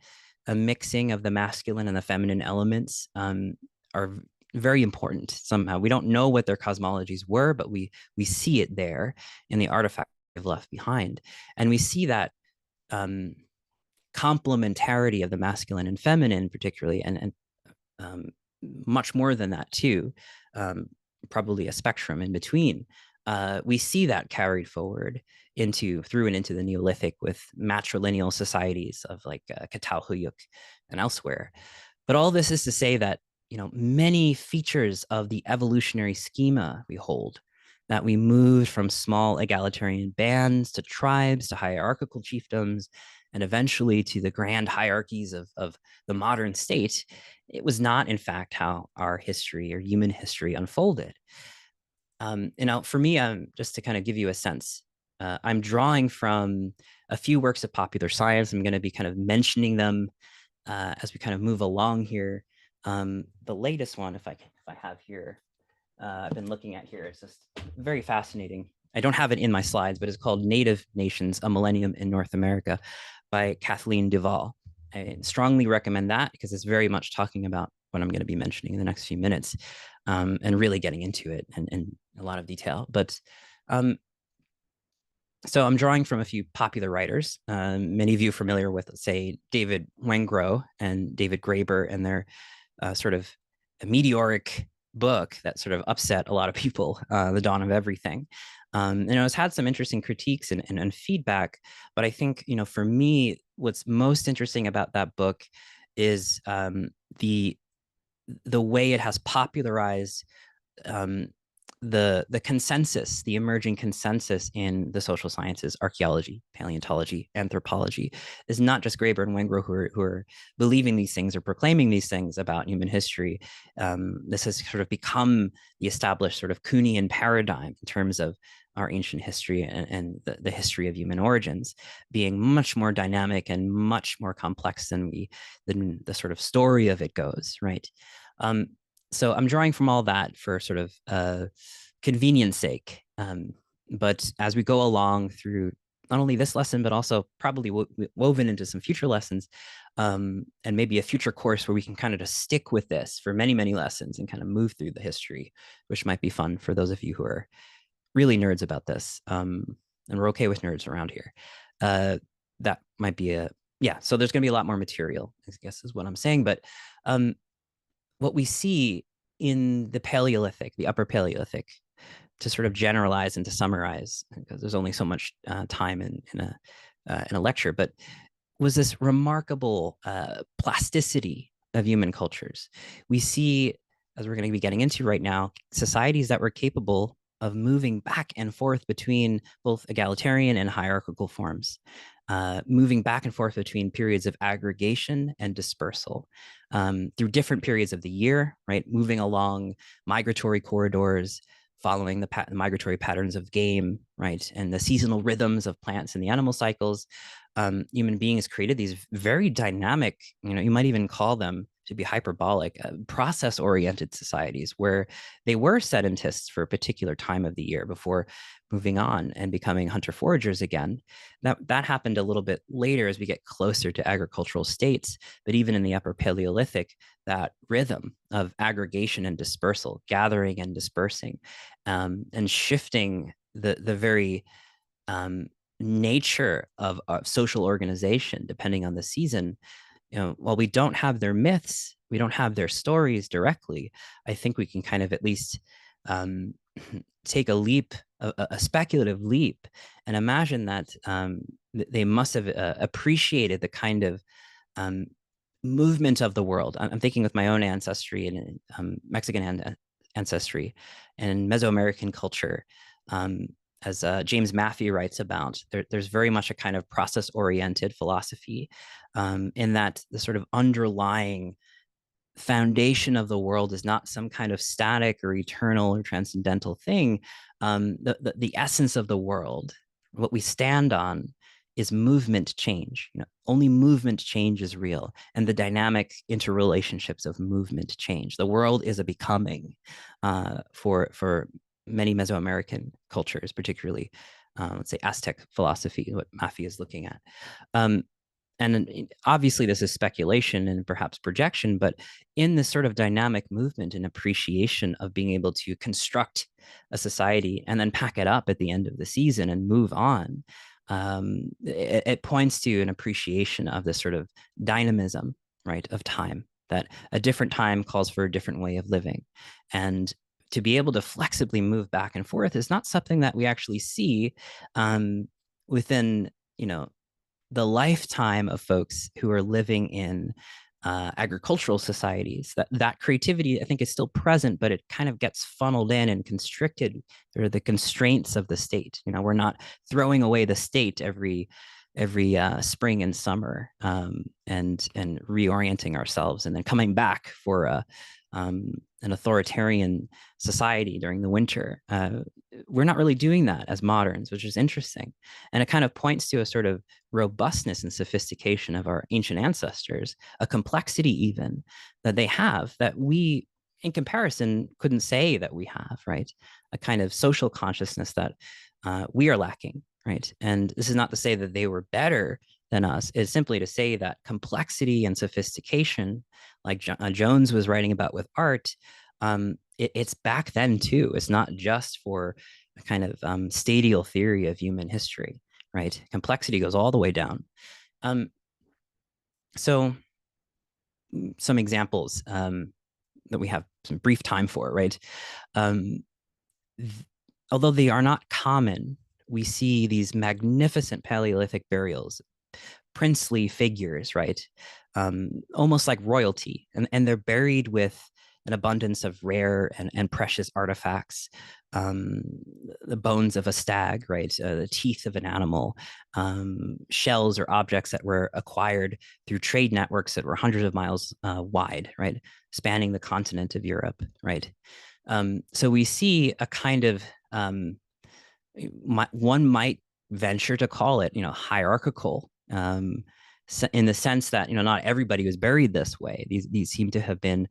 S1: A mixing of the masculine and the feminine elements are very important somehow. We don't know what their cosmologies were, but we see it there in the artifact they've left behind. And we see that complementarity of the masculine and feminine, particularly, and much more than that too, probably a spectrum in between. We see that carried forward through and into the Neolithic with matrilineal societies of like Catalhuyuk and elsewhere. But all this is to say that many features of the evolutionary schema we hold, that we moved from small egalitarian bands to tribes to hierarchical chiefdoms, and eventually to the grand hierarchies of the modern state, it was not, in fact, how our history or human history unfolded. For me, just to kind of give you a sense, I'm drawing from a few works of popular science. I'm going to be kind of mentioning them as we kind of move along here. The latest one, if I have here, I've been looking at here. It's just very fascinating. I don't have it in my slides, but it's called Native Nations, A Millennium in North America by Kathleen Duvall. I strongly recommend that because it's very much talking about what I'm going to be mentioning in the next few minutes, and really getting into it in a lot of detail. But so I'm drawing from a few popular writers. Many of you are familiar with, let's say, David Wengrow and David Graeber and their sort of meteoric book that sort of upset a lot of people, The Dawn of Everything. It's had some interesting critiques and feedback, but I think, for me, what's most interesting about that book is the way it has popularized the consensus, the emerging consensus in the social sciences, archaeology, paleontology, anthropology, is not just Graeber and Wengrow who are believing these things or proclaiming these things about human history. This has sort of become the established sort of Kuhnian paradigm in terms of our ancient history and the history of human origins being much more dynamic and much more complex than the sort of story of it goes, right? So I'm drawing from all that for sort of convenience sake. But as we go along through not only this lesson, but also probably woven into some future lessons, and maybe a future course where we can kind of just stick with this for many, many lessons and kind of move through the history, which might be fun for those of you who are really nerds about this. And we're okay with nerds around here. That might be so there's going to be a lot more material, I guess is what I'm saying. But what we see in the Paleolithic, the Upper Paleolithic, to sort of generalize and to summarize, because there's only so much time in a lecture, but was this remarkable plasticity of human cultures. We see, as we're going to be getting into right now, societies that were capable of moving back and forth between both egalitarian and hierarchical forms, moving back and forth between periods of aggregation and dispersal, through different periods of the year, right? Moving along migratory corridors, following the migratory patterns of game, right? And the seasonal rhythms of plants and the animal cycles, human beings created these very dynamic, you might even call them, to be hyperbolic, process-oriented societies where they were sedentists for a particular time of the year before moving on and becoming hunter-foragers again. That happened a little bit later as we get closer to agricultural states, but even in the Upper Paleolithic, that rhythm of aggregation and dispersal, gathering and dispersing, and shifting the very nature of social organization depending on the season. While we don't have their myths, we don't have their stories directly, I think we can kind of at least um, take a leap, a speculative leap, and imagine that they must have appreciated the kind of um, movement of the world. I'm thinking with my own ancestry and Mexican ancestry and Mesoamerican culture. Um, as James Matthew writes about, there's very much a kind of process-oriented philosophy in that the sort of underlying foundation of the world is not some kind of static or eternal or transcendental thing. The essence of the world, what we stand on, is movement change. Only movement change is real, and the dynamic interrelationships of movement change. The world is a becoming for many Mesoamerican cultures, particularly let's say Aztec philosophy, what Mafi is looking at. Um, and obviously this is speculation and perhaps projection, but in this sort of dynamic movement and appreciation of being able to construct a society and then pack it up at the end of the season and move on, it points to an appreciation of this sort of dynamism, right, of time, that a different time calls for a different way of living. And to be able to flexibly move back and forth is not something that we actually see within, the lifetime of folks who are living in agricultural societies. That creativity, I think, is still present, but it kind of gets funneled in and constricted through the constraints of the state. We're not throwing away the state every spring and summer, and reorienting ourselves and then coming back for an authoritarian society during the winter. We're not really doing that as moderns, which is interesting. And it kind of points to a sort of robustness and sophistication of our ancient ancestors, a complexity even that they have that we, in comparison, couldn't say that we have, right? A kind of social consciousness that we are lacking, right? And this is not to say that they were better than us. It's simply to say that complexity and sophistication, like Jones was writing about with art, it's back then too. It's not just for a kind of stadial theory of human history, right? Complexity goes all the way down. So some examples that we have some brief time for, right? Although they are not common, we see these magnificent Paleolithic burials, princely figures, right? Almost like royalty, and they're buried with an abundance of rare and precious artifacts, the bones of a stag, right? The teeth of an animal, shells or objects that were acquired through trade networks that were hundreds of miles wide, right? Spanning the continent of Europe, right? So we see a kind of, one might venture to call it, hierarchical, in the sense that, not everybody was buried this way. These seem to have been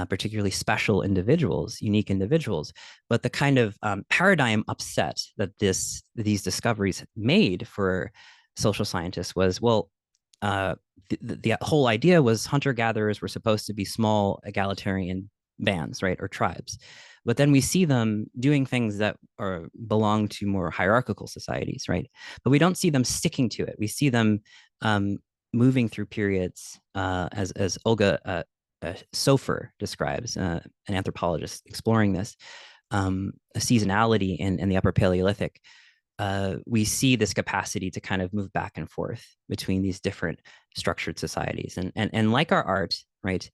S1: particularly special individuals, unique individuals. But the kind of paradigm upset that these discoveries made for social scientists was, well, the whole idea was hunter-gatherers were supposed to be small egalitarian bands, right, or tribes. But then we see them doing things that belong to more hierarchical societies, right? But we don't see them sticking to it. We see them moving through periods, as Olga Sofer describes, an anthropologist exploring this, a seasonality in the Upper Paleolithic. We see this capacity to kind of move back and forth between these different structured societies. And like our art, right,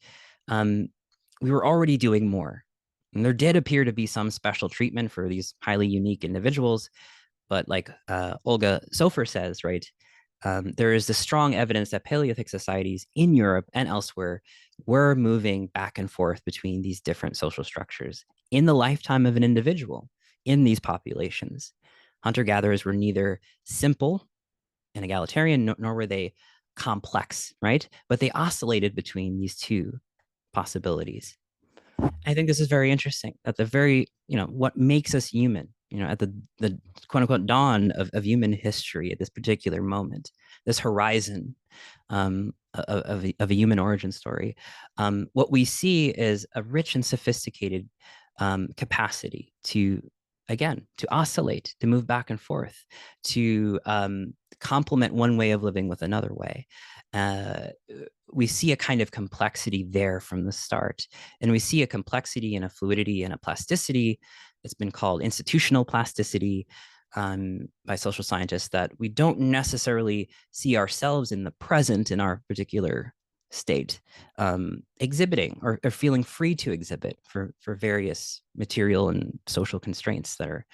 S1: we were already doing more. And there did appear to be some special treatment for these highly unique individuals. But like Olga Sofer says, right, there is this strong evidence that Paleolithic societies in Europe and elsewhere were moving back and forth between these different social structures in the lifetime of an individual in these populations. Hunter-gatherers were neither simple and egalitarian, nor were they complex, right? But they oscillated between these two possibilities. I think this is very interesting. At the very, what makes us human, at the quote unquote dawn of human history at this particular moment, this horizon of a human origin story, what we see is a rich and sophisticated capacity to, again, to oscillate, to move back and forth, to complement one way of living with another way. Uh, we see a kind of complexity there from the start. And we see a complexity and a fluidity and a plasticity. It's been called institutional plasticity by social scientists, that we don't necessarily see ourselves in the present in our particular state exhibiting or feeling free to exhibit for various material and social constraints that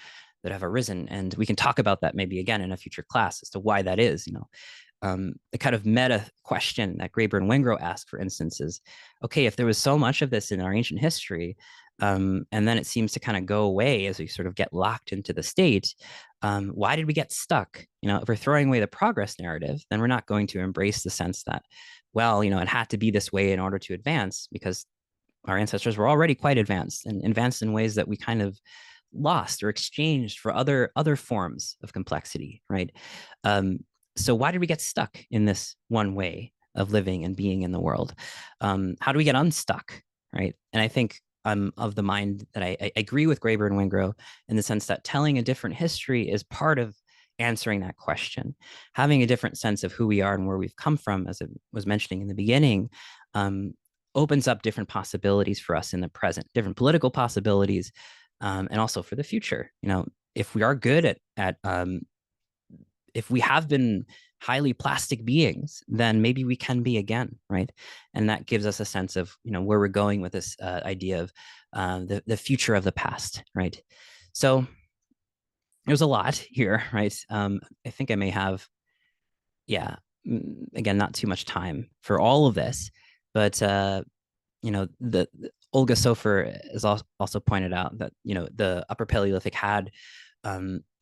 S1: have arisen. And we can talk about that maybe again in a future class as to why that is. The kind of meta question that Graeber and Wengrow ask, for instance, is, okay, if there was so much of this in our ancient history, and then it seems to kind of go away as we sort of get locked into the state, why did we get stuck? If we're throwing away the progress narrative, then we're not going to embrace the sense that, well, it had to be this way in order to advance, because our ancestors were already quite advanced, and advanced in ways that we kind of lost or exchanged for other forms of complexity, right? So why did we get stuck in this one way of living and being in the world? How do we get unstuck, right? And I think I'm of the mind that I agree with Graeber and Wengrow in the sense that telling a different history is part of answering that question. Having a different sense of who we are and where we've come from, as I was mentioning in the beginning, opens up different possibilities for us in the present, different political possibilities, and also for the future. If we are good at if we have been highly plastic beings, then maybe we can be again, right? And that gives us a sense of where we're going with this idea of the future of the past, right? So there's a lot here, right? I think I may have, yeah, again, not too much time for all of this, but the Olga Sofer has also pointed out that the Upper Paleolithic had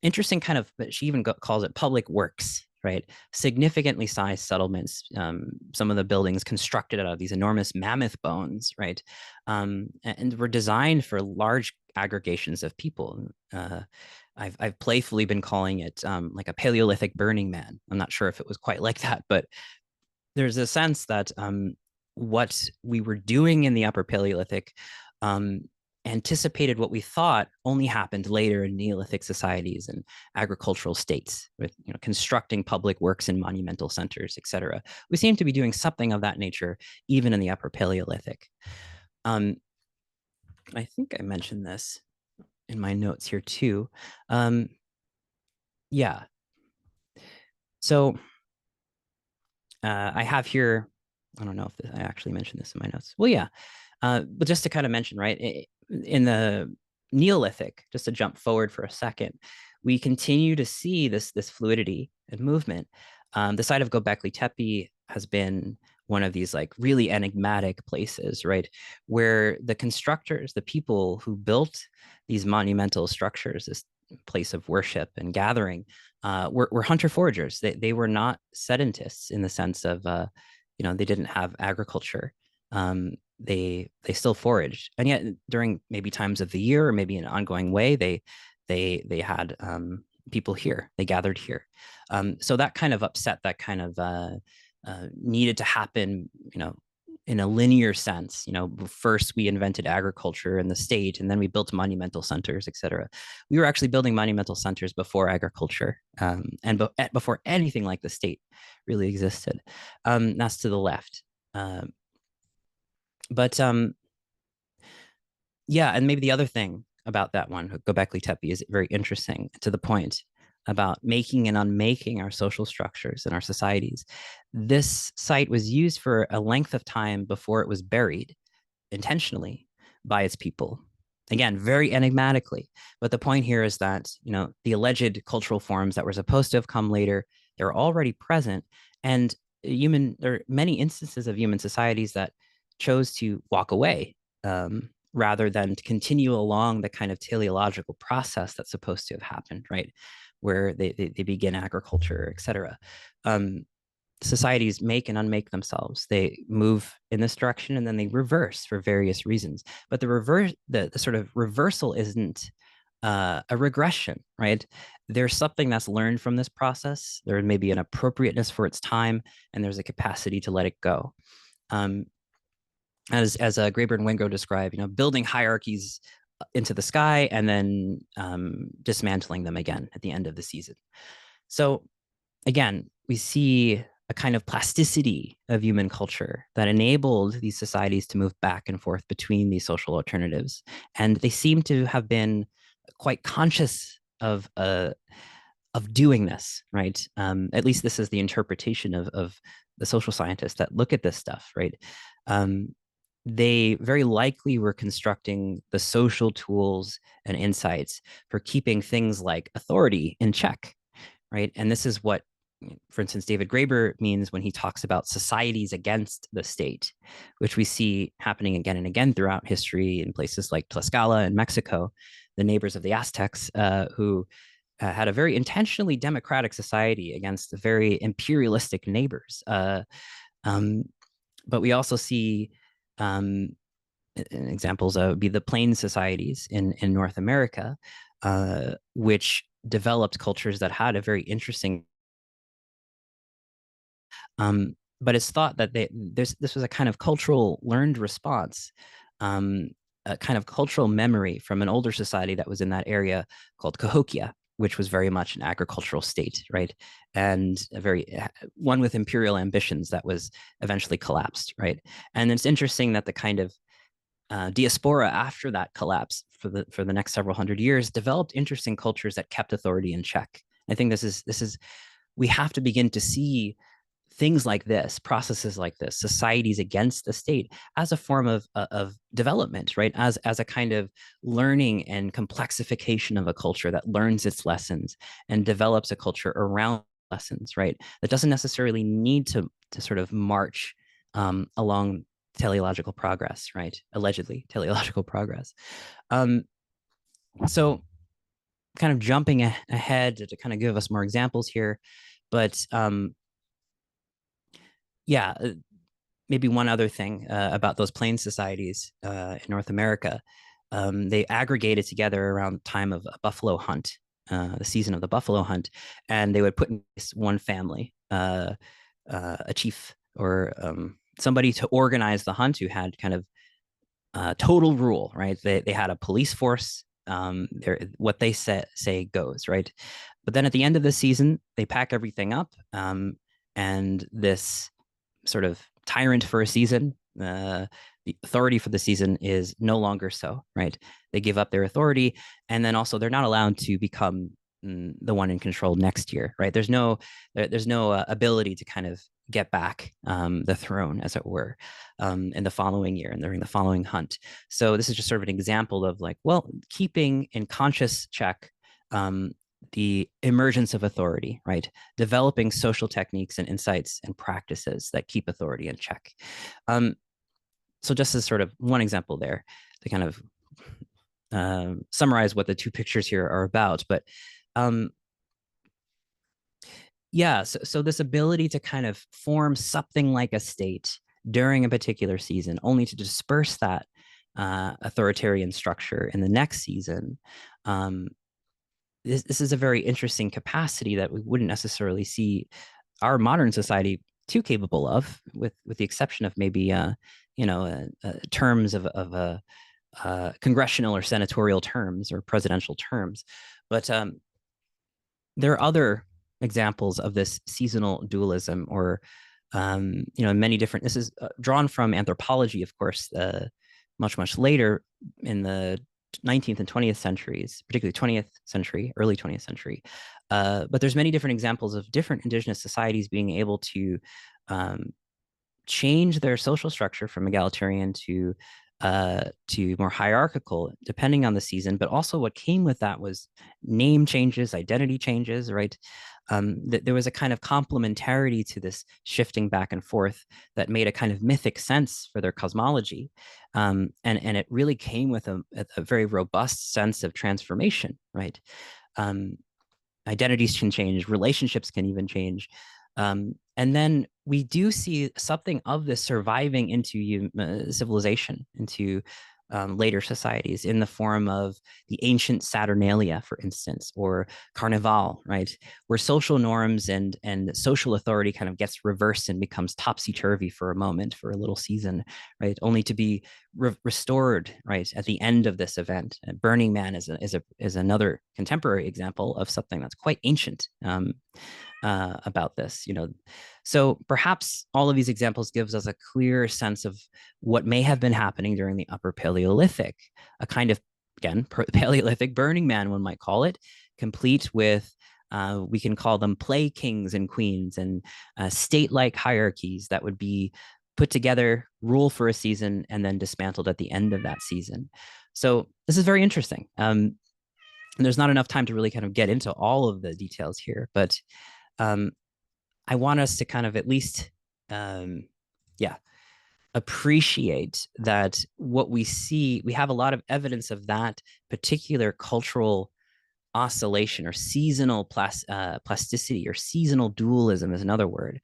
S1: interesting kind of, but she even calls it public works, right? Significantly sized settlements. Some of the buildings constructed out of these enormous mammoth bones, right? And were designed for large aggregations of people. I've playfully been calling it like a Paleolithic Burning Man. I'm not sure if it was quite like that, but there's a sense that what we were doing in the Upper Paleolithic anticipated what we thought only happened later in Neolithic societies and agricultural states, with constructing public works and monumental centers, etc. We seem to be doing something of that nature even in the Upper Paleolithic. I think I mentioned this in my notes here too. Yeah. So I have here, I don't know if I actually mentioned this in my notes. Well, yeah. But just to kind of mention, right, in the Neolithic, just to jump forward for a second, we continue to see this fluidity and movement. The site of Göbekli Tepe has been one of these like really enigmatic places, right, where the constructors, the people who built these monumental structures, this place of worship and gathering, were hunter foragers. They were not sedentists in the sense of they didn't have agriculture. They still foraged, and yet during maybe times of the year or maybe in an ongoing way, they had people here. They gathered here. So that kind of upset that kind of needed to happen, in a linear sense. First we invented agriculture in the state, and then we built monumental centers, etc. We were actually building monumental centers before agriculture, and before anything like the state really existed. That's to the left. But yeah, and maybe the other thing about that one, Göbekli Tepe, is very interesting to the point about making and unmaking our social structures and our societies. This site was used for a length of time before it was buried intentionally by its people. Again, very enigmatically. But the point here is that, the alleged cultural forms that were supposed to have come later, they're already present. And there are many instances of human societies that chose to walk away rather than to continue along the kind of teleological process that's supposed to have happened, right? where they begin agriculture, etc. Societies make and unmake themselves. They move in this direction and then they reverse for various reasons. But the sort of reversal isn't a regression, right? There's something that's learned from this process. There may be an appropriateness for its time, and there's a capacity to let it go. Um, as Graeber and Wengrow describe, building hierarchies into the sky and then dismantling them again at the end of the season. So again, we see a kind of plasticity of human culture that enabled these societies to move back and forth between these social alternatives. And they seem to have been quite conscious of doing this, right? At least this is the interpretation of the social scientists that look at this stuff, right? They very likely were constructing the social tools and insights for keeping things like authority in check, right? And this is what, for instance, David Graeber means when he talks about societies against the state, which we see happening again and again throughout history in places like Tlaxcala in Mexico, the neighbors of the Aztecs, who had a very intentionally democratic society against very imperialistic neighbors. But we also see examples would be the plains societies in North America, which developed cultures that had a very interesting. But it's thought that this was a kind of cultural learned response, a kind of cultural memory from an older society that was in that area called Cahokia, which was very much an agricultural state, right? And a very one with imperial ambitions that was eventually collapsed, right? And it's interesting that the kind of diaspora after that collapse for the next several hundred years developed interesting cultures that kept authority in check. I think this is we have to begin to see things like this, processes like this, societies against the state as a form of development, right? As a kind of learning and complexification of a culture that learns its lessons and develops a culture around lessons, right? That doesn't necessarily need to sort of march along teleological progress, right? Allegedly teleological progress. So kind of jumping ahead to kind of give us more examples here, but yeah, maybe one other thing about those plains societies in North America. They aggregated together around the time of a buffalo hunt, the season of the buffalo hunt, and they would put in place one family, a chief or somebody to organize the hunt who had kind of total rule, right? They had a police force. What they say goes, right? But then at the end of the season, they pack everything up, and this sort of tyrant for a season, the authority for the season is no longer so, right? They give up their authority, and then also they're not allowed to become the one in control next year, right? There's no ability to kind of get back the throne, as it were, in the following year and during the following hunt. So this is just sort of an example of like, well, keeping in conscious check the emergence of authority, right? Developing social techniques and insights and practices that keep authority in check. So just as sort of one example there to kind of summarize what the two pictures here are about, but yeah, so this ability to kind of form something like a state during a particular season, only to disperse that authoritarian structure in the next season. This is a very interesting capacity that we wouldn't necessarily see our modern society too capable of, with the exception of maybe terms of congressional or senatorial terms or presidential terms. But there are other examples of this seasonal dualism, or many different. This is drawn from anthropology, of course, much later in the 19th and 20th centuries, particularly 20th century, early 20th century. But there's many different examples of different indigenous societies being able to change their social structure from egalitarian to more hierarchical, depending on the season. But also what came with that was name changes, identity changes, right? There was a kind of complementarity to this shifting back and forth that made a kind of mythic sense for their cosmology. And it really came with a very robust sense of transformation, right? identities can change, relationships can even change. And then we do see something of this surviving into civilization, into later societies in the form of the ancient Saturnalia, for instance, or Carnival, right? Where social norms and social authority kind of gets reversed and becomes topsy-turvy for a moment, for a little season, right? Only to be restored, right, at the end of this event. Burning Man is another contemporary example of something that's quite ancient. About this, so perhaps all of these examples gives us a clear sense of what may have been happening during the Upper Paleolithic, a kind of, again, Paleolithic Burning Man, one might call it, complete with we can call them play kings and queens and state-like hierarchies that would be put together, rule for a season, and then dismantled at the end of that season. So this is very interesting. And there's not enough time to really kind of get into all of the details here, but I want us to kind of at least, appreciate that what we see, we have a lot of evidence of that particular cultural oscillation or seasonal plasticity, or seasonal dualism is another word,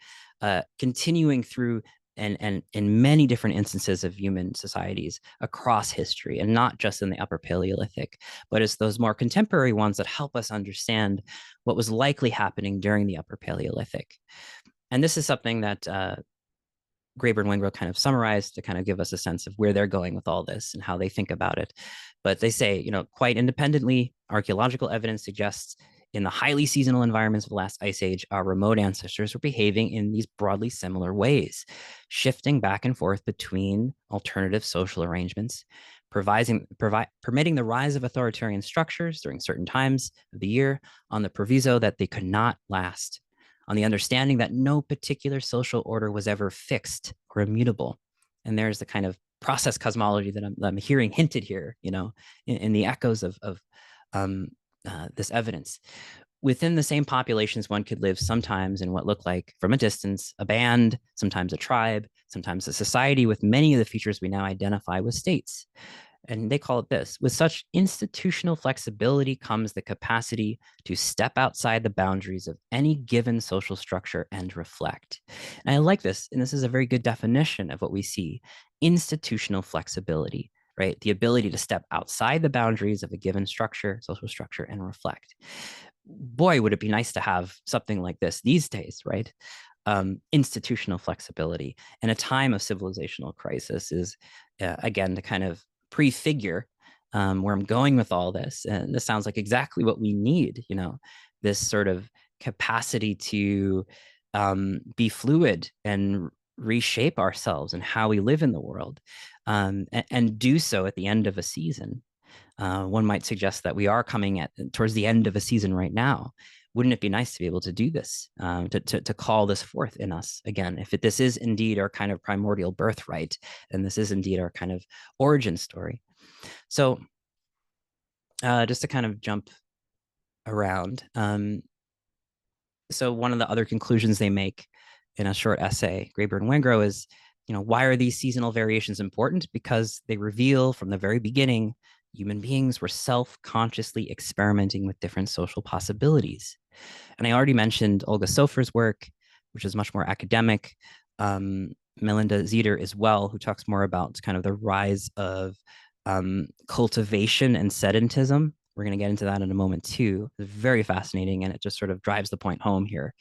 S1: continuing through and in many different instances of human societies across history, and not just in the Upper Paleolithic, but it's those more contemporary ones that help us understand what was likely happening during the Upper Paleolithic. And this is something that Graeber and Wengrow kind of summarized to kind of give us a sense of where they're going with all this and how they think about it. But they say, quite independently, archaeological evidence suggests in the highly seasonal environments of the last ice age, our remote ancestors were behaving in these broadly similar ways, shifting back and forth between alternative social arrangements, permitting the rise of authoritarian structures during certain times of the year on the proviso that they could not last, on the understanding that no particular social order was ever fixed or immutable. And there's the kind of process cosmology that I'm hearing hinted here, in the echoes of this evidence. Within the same populations, one could live sometimes in what looked like, from a distance, a band, sometimes a tribe, sometimes a society with many of the features we now identify with states. And they call it this: with such institutional flexibility comes the capacity to step outside the boundaries of any given social structure and reflect. And I like this, and this is a very good definition of what we see: institutional flexibility, right? The ability to step outside the boundaries of a given structure, social structure, and reflect. Boy, would it be nice to have something like this these days, right? Institutional flexibility in a time of civilizational crisis is, again, to kind of prefigure where I'm going with all this. And this sounds like exactly what we need, this sort of capacity to be fluid and reshape ourselves and how we live in the world, and do so at the end of a season. One might suggest that we are coming towards the end of a season right now. Wouldn't it be nice to be able to do this, to call this forth in us again? If this is indeed our kind of primordial birthright, and this is indeed our kind of origin story. So just to kind of jump around. So one of the other conclusions they make in a short essay, Graeber and Wengrow, is, why are these seasonal variations important? Because they reveal from the very beginning human beings were self-consciously experimenting with different social possibilities. And I already mentioned Olga Sofer's work, which is much more academic. Melinda Zeder as well, who talks more about kind of the rise of cultivation and sedentism. We're going to get into that in a moment too. It's very fascinating, and it just sort of drives the point home here.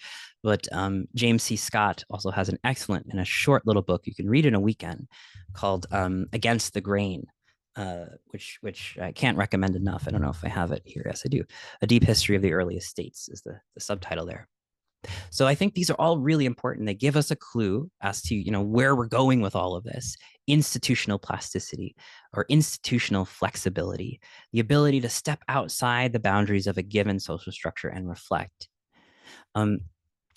S1: But James C. Scott also has an excellent and a short little book you can read in a weekend called Against the Grain, which I can't recommend enough. I don't know if I have it here. Yes, I do. A Deep History of the Earliest States is the subtitle there. So I think these are all really important. They give us a clue as to, where we're going with all of this: institutional plasticity or institutional flexibility, the ability to step outside the boundaries of a given social structure and reflect. And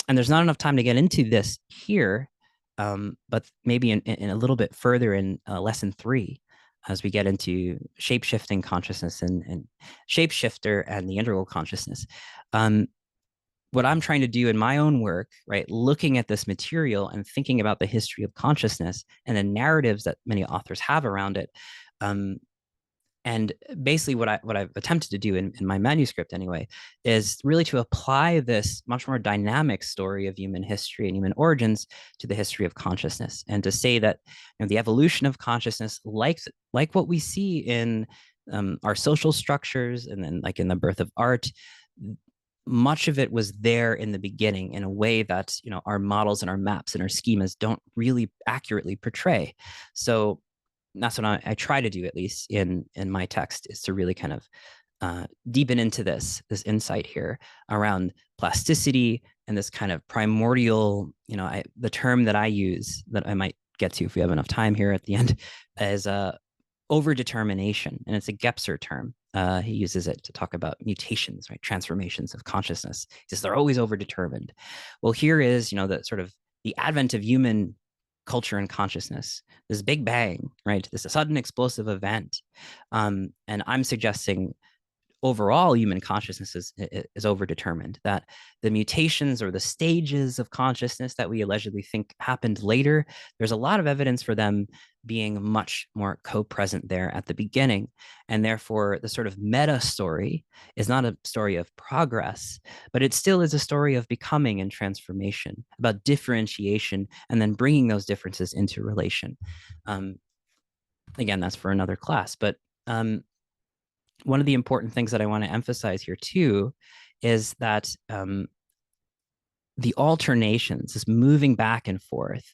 S1: there's not enough time to get into this here, but maybe in a little bit further in lesson 3, as we get into shape-shifting consciousness and shapeshifter and the integral consciousness. What I'm trying to do in my own work, right, looking at this material and thinking about the history of consciousness and the narratives that many authors have around it, And basically what I've attempted to do in my manuscript anyway is really to apply this much more dynamic story of human history and human origins to the history of consciousness, and to say that the evolution of consciousness, like what we see in our social structures, and then like in the birth of art, much of it was there in the beginning in a way that our models and our maps and our schemas don't really accurately portray. So that's what I try to do, at least in my text, is to really kind of deepen into this insight here around plasticity and this kind of primordial, the term that I use that I might get to if we have enough time here at the end is overdetermination, and it's a Gebser term. He uses it to talk about mutations, right? Transformations of consciousness. He says they're always overdetermined. Well, here is, the sort of the advent of human culture and consciousness, this big bang, right? This sudden explosive event. And I'm suggesting overall human consciousness is overdetermined, that the mutations or the stages of consciousness that we allegedly think happened later, there's a lot of evidence for them being much more co-present there at the beginning. And therefore, the sort of meta story is not a story of progress, but it still is a story of becoming and transformation, about differentiation, and then bringing those differences into relation. Again, that's for another class, but one of the important things that I want to emphasize here too is that the alternations, this moving back and forth,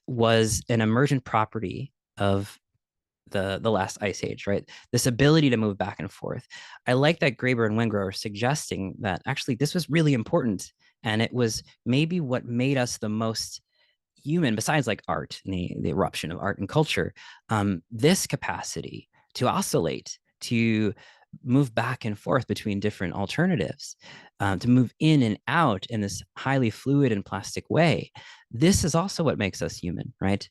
S1: was an emergent property of the last ice age, right? This ability to move back and forth. I like that Graeber and Wengrow are suggesting that actually this was really important, and it was maybe what made us the most human, besides like art and the eruption of art and culture. This capacity to oscillate, to move back and forth between different alternatives, to move in and out in this highly fluid and plastic way. This is also what makes us human, right?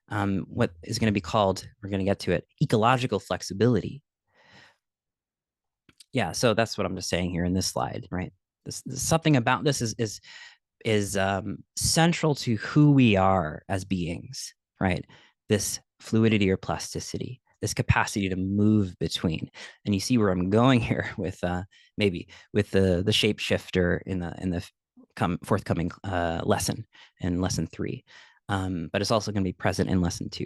S1: What is going to be called, we're going to get to it, ecological flexibility. Yeah, so that's what I'm just saying here in this slide, right? Something about this is central to who we are as beings, right? This fluidity or plasticity, this capacity to move between. And you see where I'm going here with maybe with the shapeshifter in the forthcoming lesson in lesson 3, but it's also going to be present in lesson 2.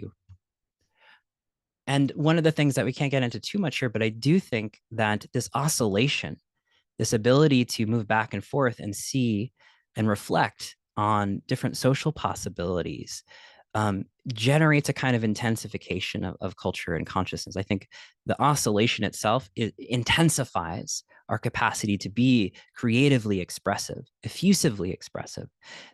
S1: And one of the things that we can't get into too much here, but I do think that this oscillation, this ability to move back and forth and see and reflect on different social possibilities, generates a kind of intensification of culture and consciousness. I think the oscillation itself intensifies our capacity to be creatively expressive, effusively expressive.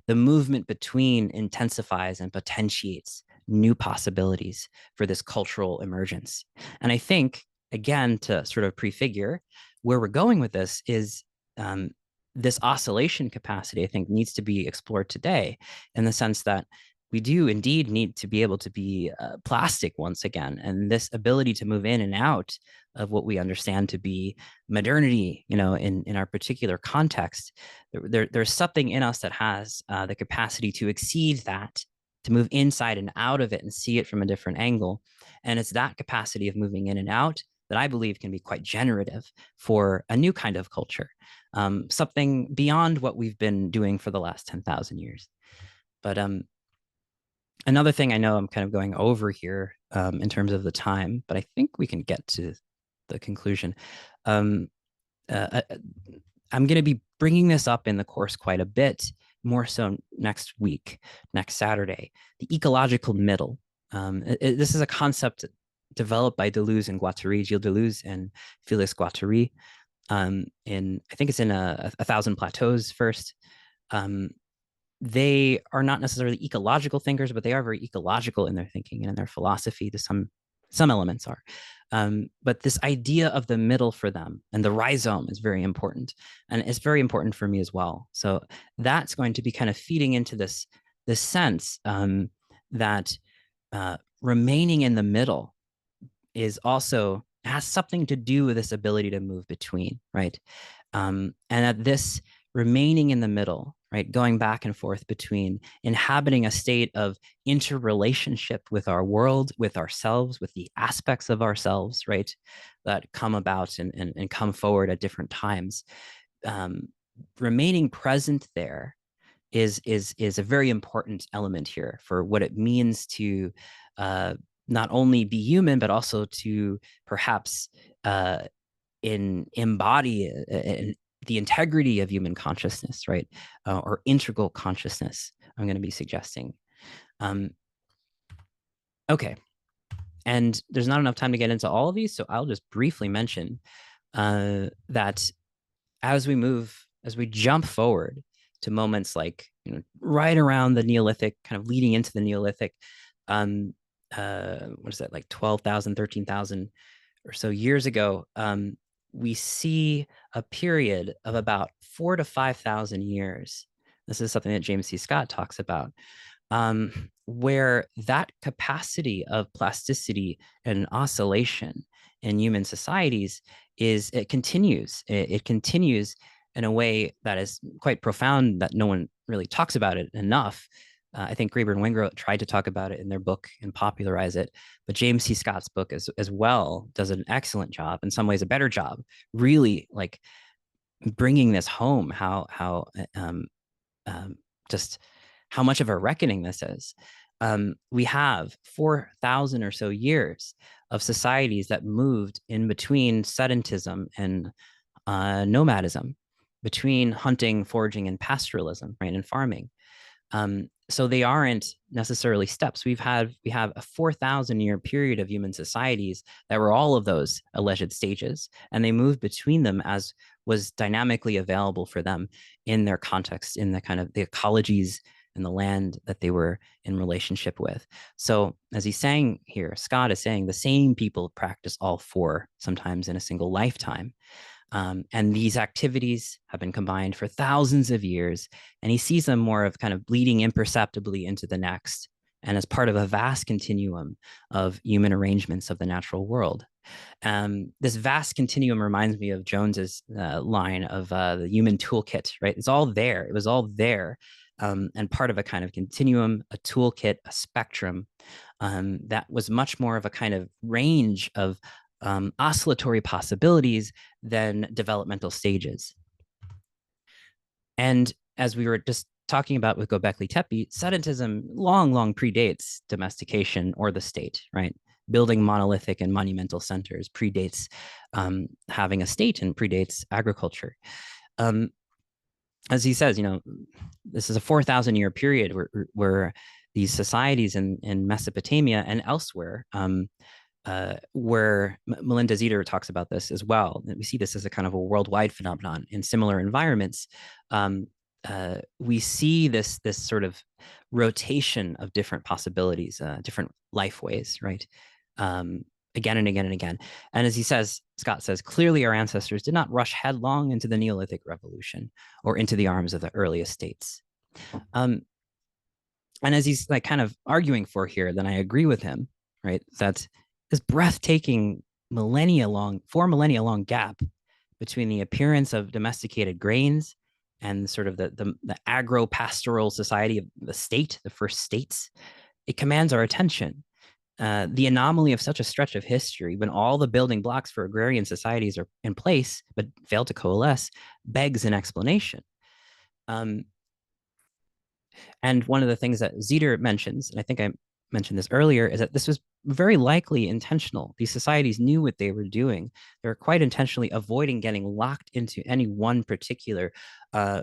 S1: The movement between intensifies and potentiates new possibilities for this cultural emergence. And I think, again, to sort of prefigure where we're going with this is this oscillation capacity, I think, needs to be explored today, in the sense that we do indeed need to be able to be plastic once again. And this ability to move in and out of what we understand to be modernity, in our particular context, there's something in us that has the capacity to exceed that, to move inside and out of it and see it from a different angle. And it's that capacity of moving in and out that I believe can be quite generative for a new kind of culture, something beyond what we've been doing for the last 10,000 years. But another thing, I know I'm kind of going over here in terms of the time, but I think we can get to the conclusion. I'm going to be bringing this up in the course quite a bit, more so next week, next Saturday, the ecological middle. This is a concept developed by Deleuze and Guattari, Gilles Deleuze and Félix Guattari, I think it's in a Thousand Plateaus first. They are not necessarily ecological thinkers, but they are very ecological in their thinking and in their philosophy. To some elements are. But this idea of the middle for them and the rhizome is very important. And it's very important for me as well. So that's going to be kind of feeding into this sense that remaining in the middle is also has something to do with this ability to move between, right? And that this remaining in the middle, right? Going back and forth between inhabiting a state of interrelationship with our world, with ourselves, with the aspects of ourselves, right? That come about and come forward at different times. Um, Remaining present there is a very important element here for what it means to not only be human, but also to perhaps uh, embody the integrity of human consciousness, right? Or integral consciousness, I'm going to be suggesting. Um, okay. And there's not enough time to get into all of these, so I'll just briefly mention that as we jump forward to moments like, right around the Neolithic, kind of leading into the Neolithic, um, what is that, like 12,000, 13,000 or so years ago, we see a period of about 4 to 5,000 years. This is something that James C. Scott talks about, where that capacity of plasticity and oscillation in human societies it continues. It continues in a way that is quite profound that no one really talks about it enough. I think Graeber and Wingrove tried to talk about it in their book and popularize it, but James C. Scott's book as well does an excellent job, in some ways a better job, really like bringing this home, how um, just how much of a reckoning this is. We have 4,000 or so years of societies that moved in between sedentism and nomadism, between hunting, foraging, and pastoralism, right, and farming. So they aren't necessarily steps. We have a 4,000-year period of human societies that were all of those alleged stages, and they moved between them as was dynamically available for them in their context, in the kind of the ecologies and the land that they were in relationship with. So as he's saying here, Scott is saying the same people practice all four, sometimes in a single lifetime. And these activities have been combined for thousands of years, and he sees them more of kind of bleeding imperceptibly into the next, and as part of a vast continuum of human arrangements of the natural world. This vast continuum reminds me of Jones's line of the human toolkit, right? It's all there. It was all there. And part of a kind of continuum, a toolkit, a spectrum that was much more of a kind of range of oscillatory possibilities than developmental stages. And as we were just talking about with Göbekli Tepe, sedentism long predates domestication or the state, right? Building monolithic and monumental centers predates having a state and predates agriculture. As he says, this is a 4,000-year period where these societies in Mesopotamia and elsewhere where Melinda Zeter talks about this as well. We see this as a kind of a worldwide phenomenon in similar environments. We see this sort of rotation of different possibilities, different life ways, right? Again and again and again. And as Scott says, clearly our ancestors did not rush headlong into the Neolithic Revolution or into the arms of the earliest states. And as he's like kind of arguing for here, then I agree with him, right? That this breathtaking 4 millennia long gap between the appearance of domesticated grains and sort of the agro-pastoral society of the state, the first states, it commands our attention. The anomaly of such a stretch of history, when all the building blocks for agrarian societies are in place but fail to coalesce, begs an explanation. And one of the things that Zeter mentions, and I think I mentioned this earlier, is that this was very likely intentional. These societies knew what they were doing. They were quite intentionally avoiding getting locked into any one particular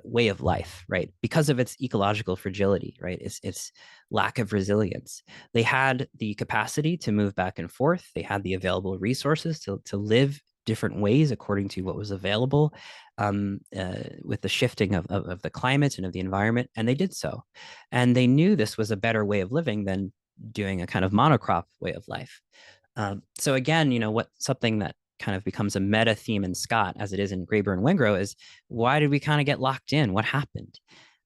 S1: way of life, right? Because of its ecological fragility, right? Its lack of resilience. They had the capacity to move back and forth. They had the available resources to live different ways according to what was available with the shifting of the climate and of the environment, and they did so. And they knew this was a better way of living than doing a kind of monocrop way of life. So again, something that kind of becomes a meta theme in Scott, as it is in Graeber and Wingrove, is why did we kind of get locked in? What happened?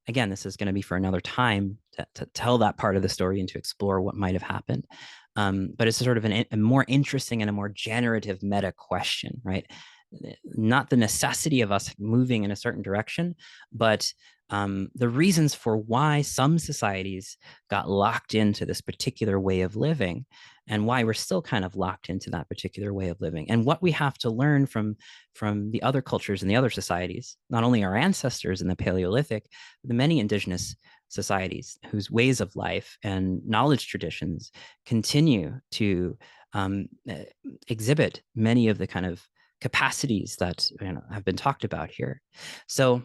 S1: Again, this is going to be for another time to tell that part of the story and to explore what might have happened. But it's sort of a more interesting and a more generative meta question, right? Not the necessity of us moving in a certain direction, but the reasons for why some societies got locked into this particular way of living, and why we're still kind of locked into that particular way of living, and what we have to learn from the other cultures and the other societies, not only our ancestors in the Paleolithic, but the many indigenous societies whose ways of life and knowledge traditions continue to exhibit many of the kind of capacities that have been talked about here. So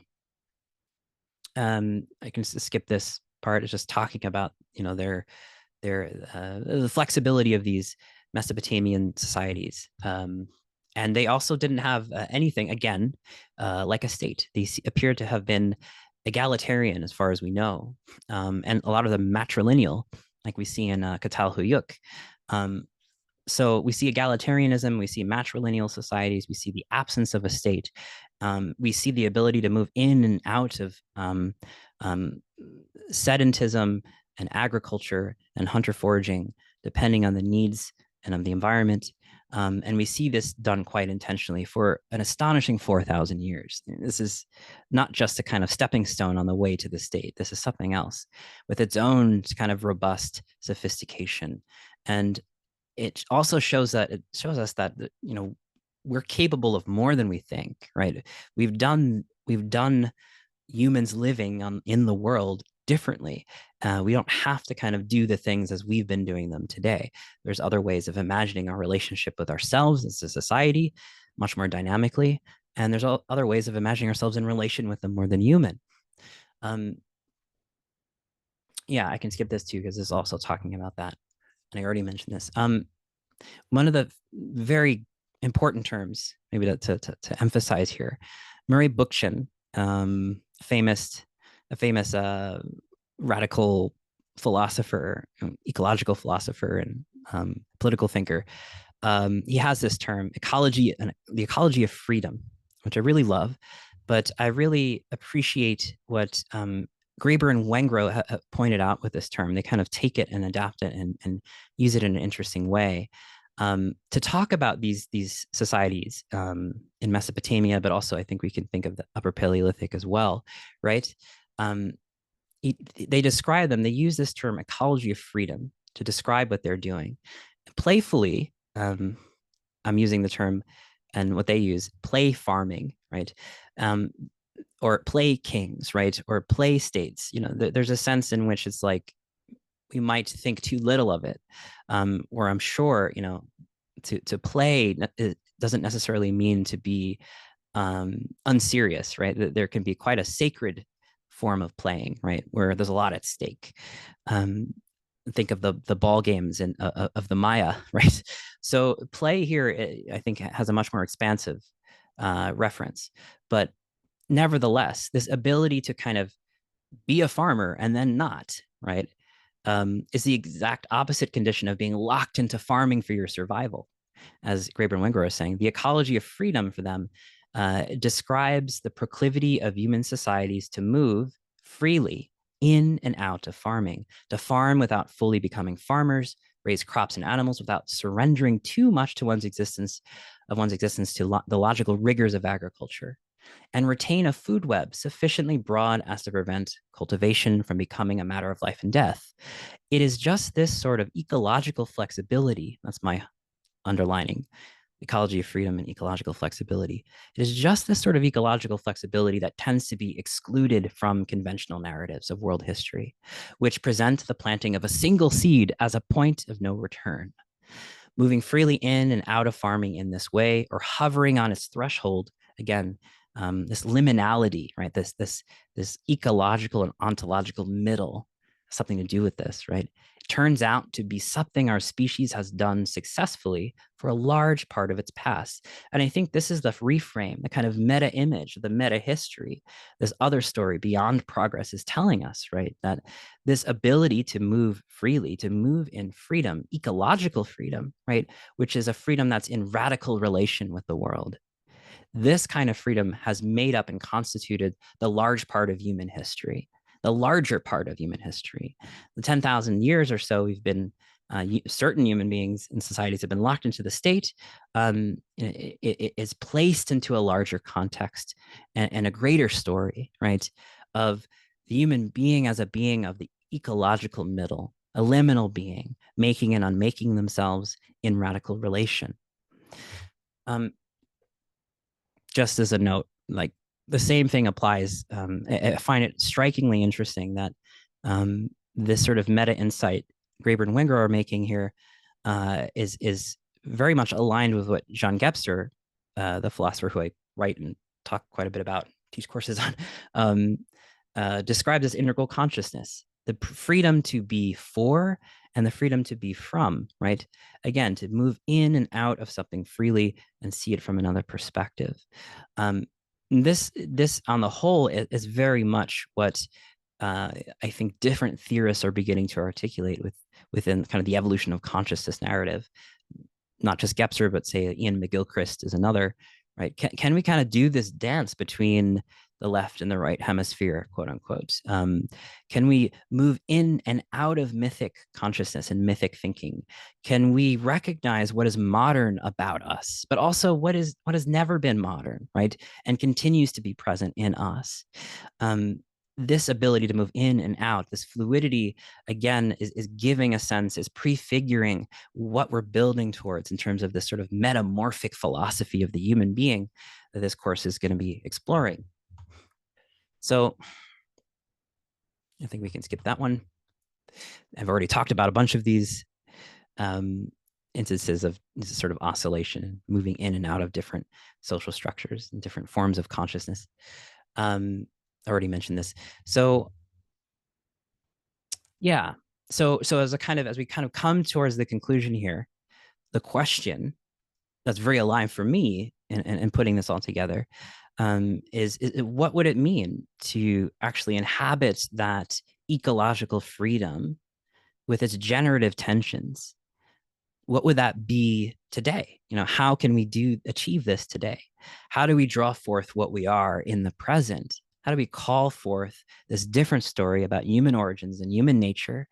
S1: I can skip this part. It's just talking about the flexibility of these Mesopotamian societies. And they also didn't have anything, again, like a state. They appeared to have been egalitarian as far as we know. And a lot of them matrilineal, like we see in Catalhuyuk. So we see egalitarianism, we see matrilineal societies, we see the absence of a state, we see the ability to move in and out of sedentism and agriculture and hunter foraging, depending on the needs and of the environment. And we see this done quite intentionally for an astonishing 4,000 years. This is not just a kind of stepping stone on the way to the state. This is something else with its own kind of robust sophistication. And it also shows us that we're capable of more than we think, right? We've done humans living in the world differently. We don't have to kind of do the things as we've been doing them today. There's other ways of imagining our relationship with ourselves as a society much more dynamically, and there's other ways of imagining ourselves in relation with the more than human. Yeah, I can skip this too because this is also talking about that, and I already mentioned this. One of the very important terms, maybe to emphasize here, Murray Bookchin, a famous radical philosopher, ecological philosopher, and political thinker. He has this term, ecology, and the ecology of freedom, which I really love, but I really appreciate what Graeber and Wengrow have pointed out with this term. They kind of take it and adapt it and use it in an interesting way to talk about these societies in Mesopotamia, but also I think we can think of the Upper Paleolithic as well, right? They describe them, they use this term ecology of freedom to describe what they're doing. Playfully, I'm using the term and what they use, play farming, right? Or play kings, right? Or play states. There's a sense in which it's like we might think too little of it. Or I'm sure, to play it doesn't necessarily mean to be unserious, right? There can be quite a sacred form of playing, right? Where there's a lot at stake. Think of the ball games of the Maya, right? So play here, I think, has a much more expansive reference. But nevertheless, this ability to kind of be a farmer and then not, right, is the exact opposite condition of being locked into farming for your survival. As Graeber and Wengrow are saying, the ecology of freedom for them describes the proclivity of human societies to move freely in and out of farming, to farm without fully becoming farmers, raise crops and animals without surrendering too much to one's existence to the logical rigors of agriculture, and retain a food web sufficiently broad as to prevent cultivation from becoming a matter of life and death. It is just this sort of ecological flexibility, that's my underlining, ecology of freedom and ecological flexibility. It is just this sort of ecological flexibility that tends to be excluded from conventional narratives of world history, which present the planting of a single seed as a point of no return. Moving freely in and out of farming in this way, or hovering on its threshold, again, this liminality, right? This ecological and ontological middle, something to do with this, right? It turns out to be something our species has done successfully for a large part of its past. And I think this is the reframe, the kind of meta image, the meta history, this other story beyond progress is telling us, right? That this ability to move freely, to move in freedom, ecological freedom, right? Which is a freedom that's in radical relation with the world. This kind of freedom has made up and constituted the large part of human history, the larger part of human history. The 10,000 years or so we've been, certain human beings and societies have been locked into the state. It is placed into a larger context and a greater story, right? of the human being as a being of the ecological middle, a liminal being, making and unmaking themselves in radical relation. Just as a note, like the same thing applies. I find it strikingly interesting that this sort of meta insight Graeber and Wenger are making here is very much aligned with what Jean Gebster, the philosopher who I write and talk quite a bit about, teach courses on, describes as integral consciousness, the freedom to be for and the freedom to be from, right? Again, to move in and out of something freely and see it from another perspective. This on the whole is very much what I think different theorists are beginning to articulate within kind of the evolution of consciousness narrative. Not just Gebser, but say Ian McGilchrist is another, right? Can we kind of do this dance between the left and the right hemisphere, quote unquote? Can we move in and out of mythic consciousness and mythic thinking? Can we recognize what is modern about us, but also what has never been modern, right? And continues to be present in us? This ability to move in and out, this fluidity, again, is giving a sense, is prefiguring what we're building towards in terms of this sort of metamorphic philosophy of the human being that this course is going to be exploring. So I think we can skip that one. I've already talked about a bunch of these instances of this sort of oscillation, moving in and out of different social structures and different forms of consciousness. I already mentioned this. So yeah. So as we kind of come towards the conclusion here, the question that's very alive for me in putting this all together is what would it mean to actually inhabit that ecological freedom with its generative tensions? What would that be today? How can we achieve this today? How do we draw forth what we are in the present? How do we call forth this different story about human origins and human nature,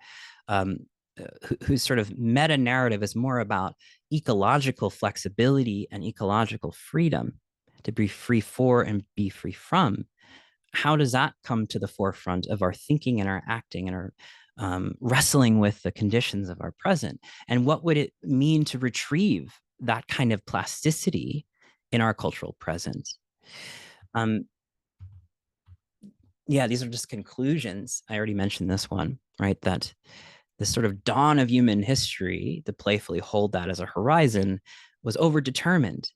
S1: whose sort of meta narrative is more about ecological flexibility and ecological freedom, to be free for and be free from? How does that come to the forefront of our thinking and our acting and our wrestling with the conditions of our present? And what would it mean to retrieve that kind of plasticity in our cultural present? Yeah, these are just conclusions. I already mentioned this one, right? That this sort of dawn of human history, to playfully hold that as a horizon, was overdetermined.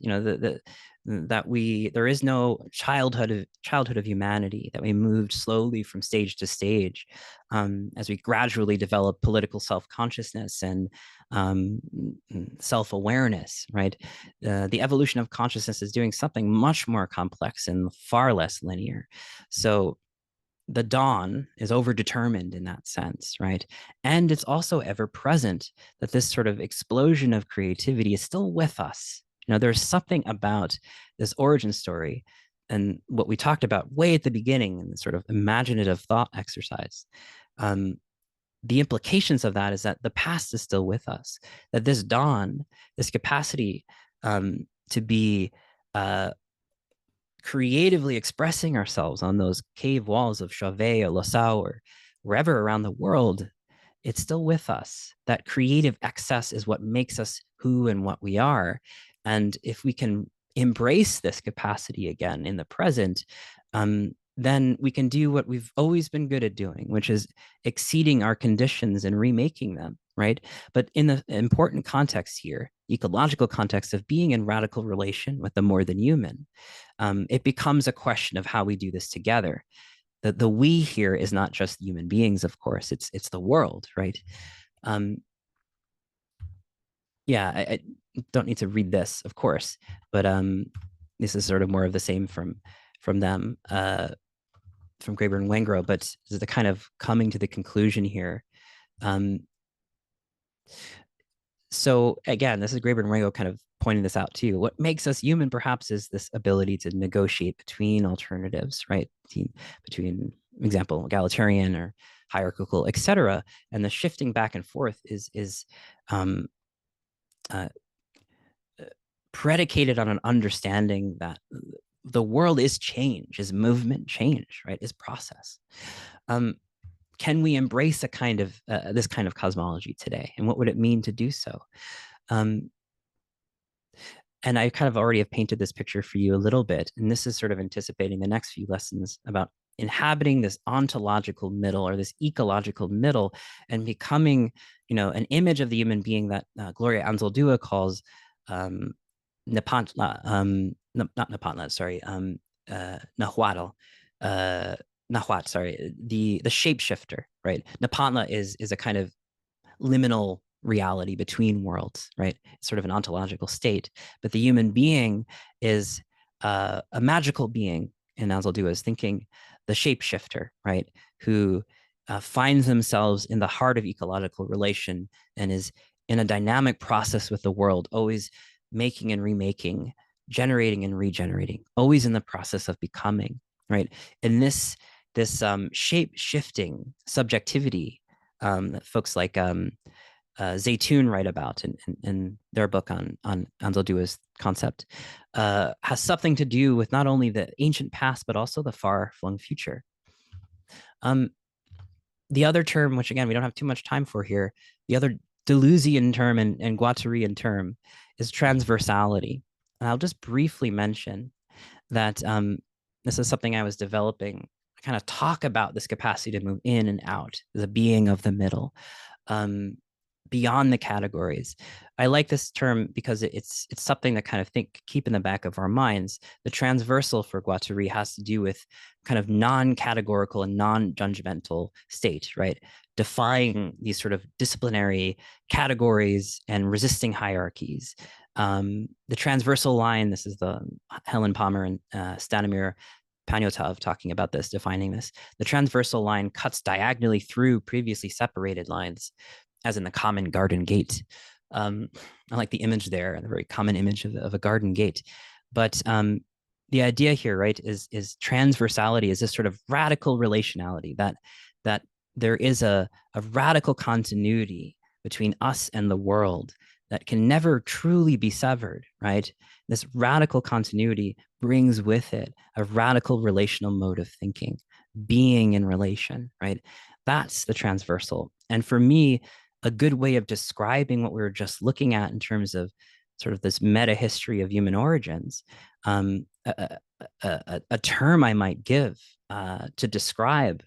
S1: There is no childhood of humanity, that we moved slowly from stage to stage as we gradually developed political self-consciousness and self-awareness, right? The evolution of consciousness is doing something much more complex and far less linear. So the dawn is overdetermined in that sense, right? And it's also ever present, that this sort of explosion of creativity is still with us. There's something about this origin story and what we talked about way at the beginning in the sort of imaginative thought exercise. The implications of that is that the past is still with us, that this dawn, this capacity to be creatively expressing ourselves on those cave walls of Chauvet or Losau or wherever around the world, it's still with us. That creative excess is what makes us who and what we are. And if we can embrace this capacity again in the present, then we can do what we've always been good at doing, which is exceeding our conditions and remaking them, right? But in the important context here, ecological context of being in radical relation with the more than human, it becomes a question of how we do this together. The we here is not just human beings, of course, it's the world, right? Yeah, I don't need to read this, of course, but this is sort of more of the same from them, from Graeber and Wengrow, but this is the kind of coming to the conclusion here. So again, this is Graeber and Wengrow kind of pointing this out too. What makes us human, perhaps, is this ability to negotiate between alternatives, right? Between example, egalitarian or hierarchical, etc. And the shifting back and forth is predicated on an understanding that the world is change, is movement, change, right? Is process. Um, can we embrace a kind of this kind of cosmology today, and what would it mean to do so? Um, and I kind of already have painted this picture for you a little bit, and this is sort of anticipating the next few lessons about inhabiting this ontological middle or this ecological middle and becoming, an image of the human being that Gloria Anzaldúa calls Nepantla, not Nepantla, sorry, Nahuatl, Nahuatl, sorry, the shapeshifter, right? Nepantla is a kind of liminal reality between worlds, right? It's sort of an ontological state. But the human being is a magical being, in Anzaldua's thinking, the shapeshifter, right? Who finds themselves in the heart of ecological relation and is in a dynamic process with the world, always making and remaking, generating and regenerating, always in the process of becoming, right? And this shape shifting subjectivity that folks like Zaytoun write about in their book on Anzaldua's concept, has something to do with not only the ancient past, but also the far-flung future. The other term, which again, we don't have too much time for here, the other Deleuzian term and Guattarian term is transversality. And I'll just briefly mention that this is something I was developing. I kind of talk about this capacity to move in and out, the being of the middle, beyond the categories. I like this term because it's something that kind of keep in the back of our minds. The transversal for Guattari has to do with kind of non-categorical and non-judgmental state, right? Defying these sort of disciplinary categories and resisting hierarchies. The transversal line, this is the Helen Palmer and Stanimir Panyotov talking about this, defining this. The transversal line cuts diagonally through previously separated lines, as in the common garden gate. I like the image there, the very common image of a garden gate. But the idea here, right, is transversality is this sort of radical relationality that there is a radical continuity between us and the world that can never truly be severed, right? This radical continuity brings with it a radical relational mode of thinking, being in relation, right? That's the transversal. And for me, a good way of describing what we were just looking at in terms of sort of this meta history of human origins, a term I might give to describe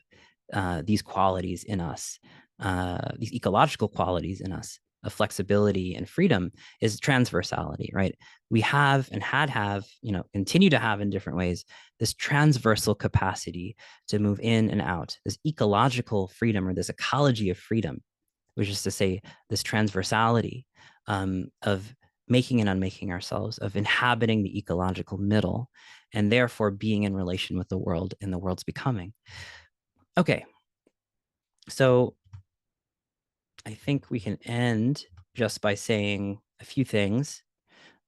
S1: these qualities in us, these ecological qualities in us of flexibility and freedom is transversality, right? We have and continue to have in different ways this transversal capacity to move in and out, this ecological freedom or this ecology of freedom, which is to say this transversality of making and unmaking ourselves, of inhabiting the ecological middle, and therefore being in relation with the world and the world's becoming. Okay, so I think we can end just by saying a few things.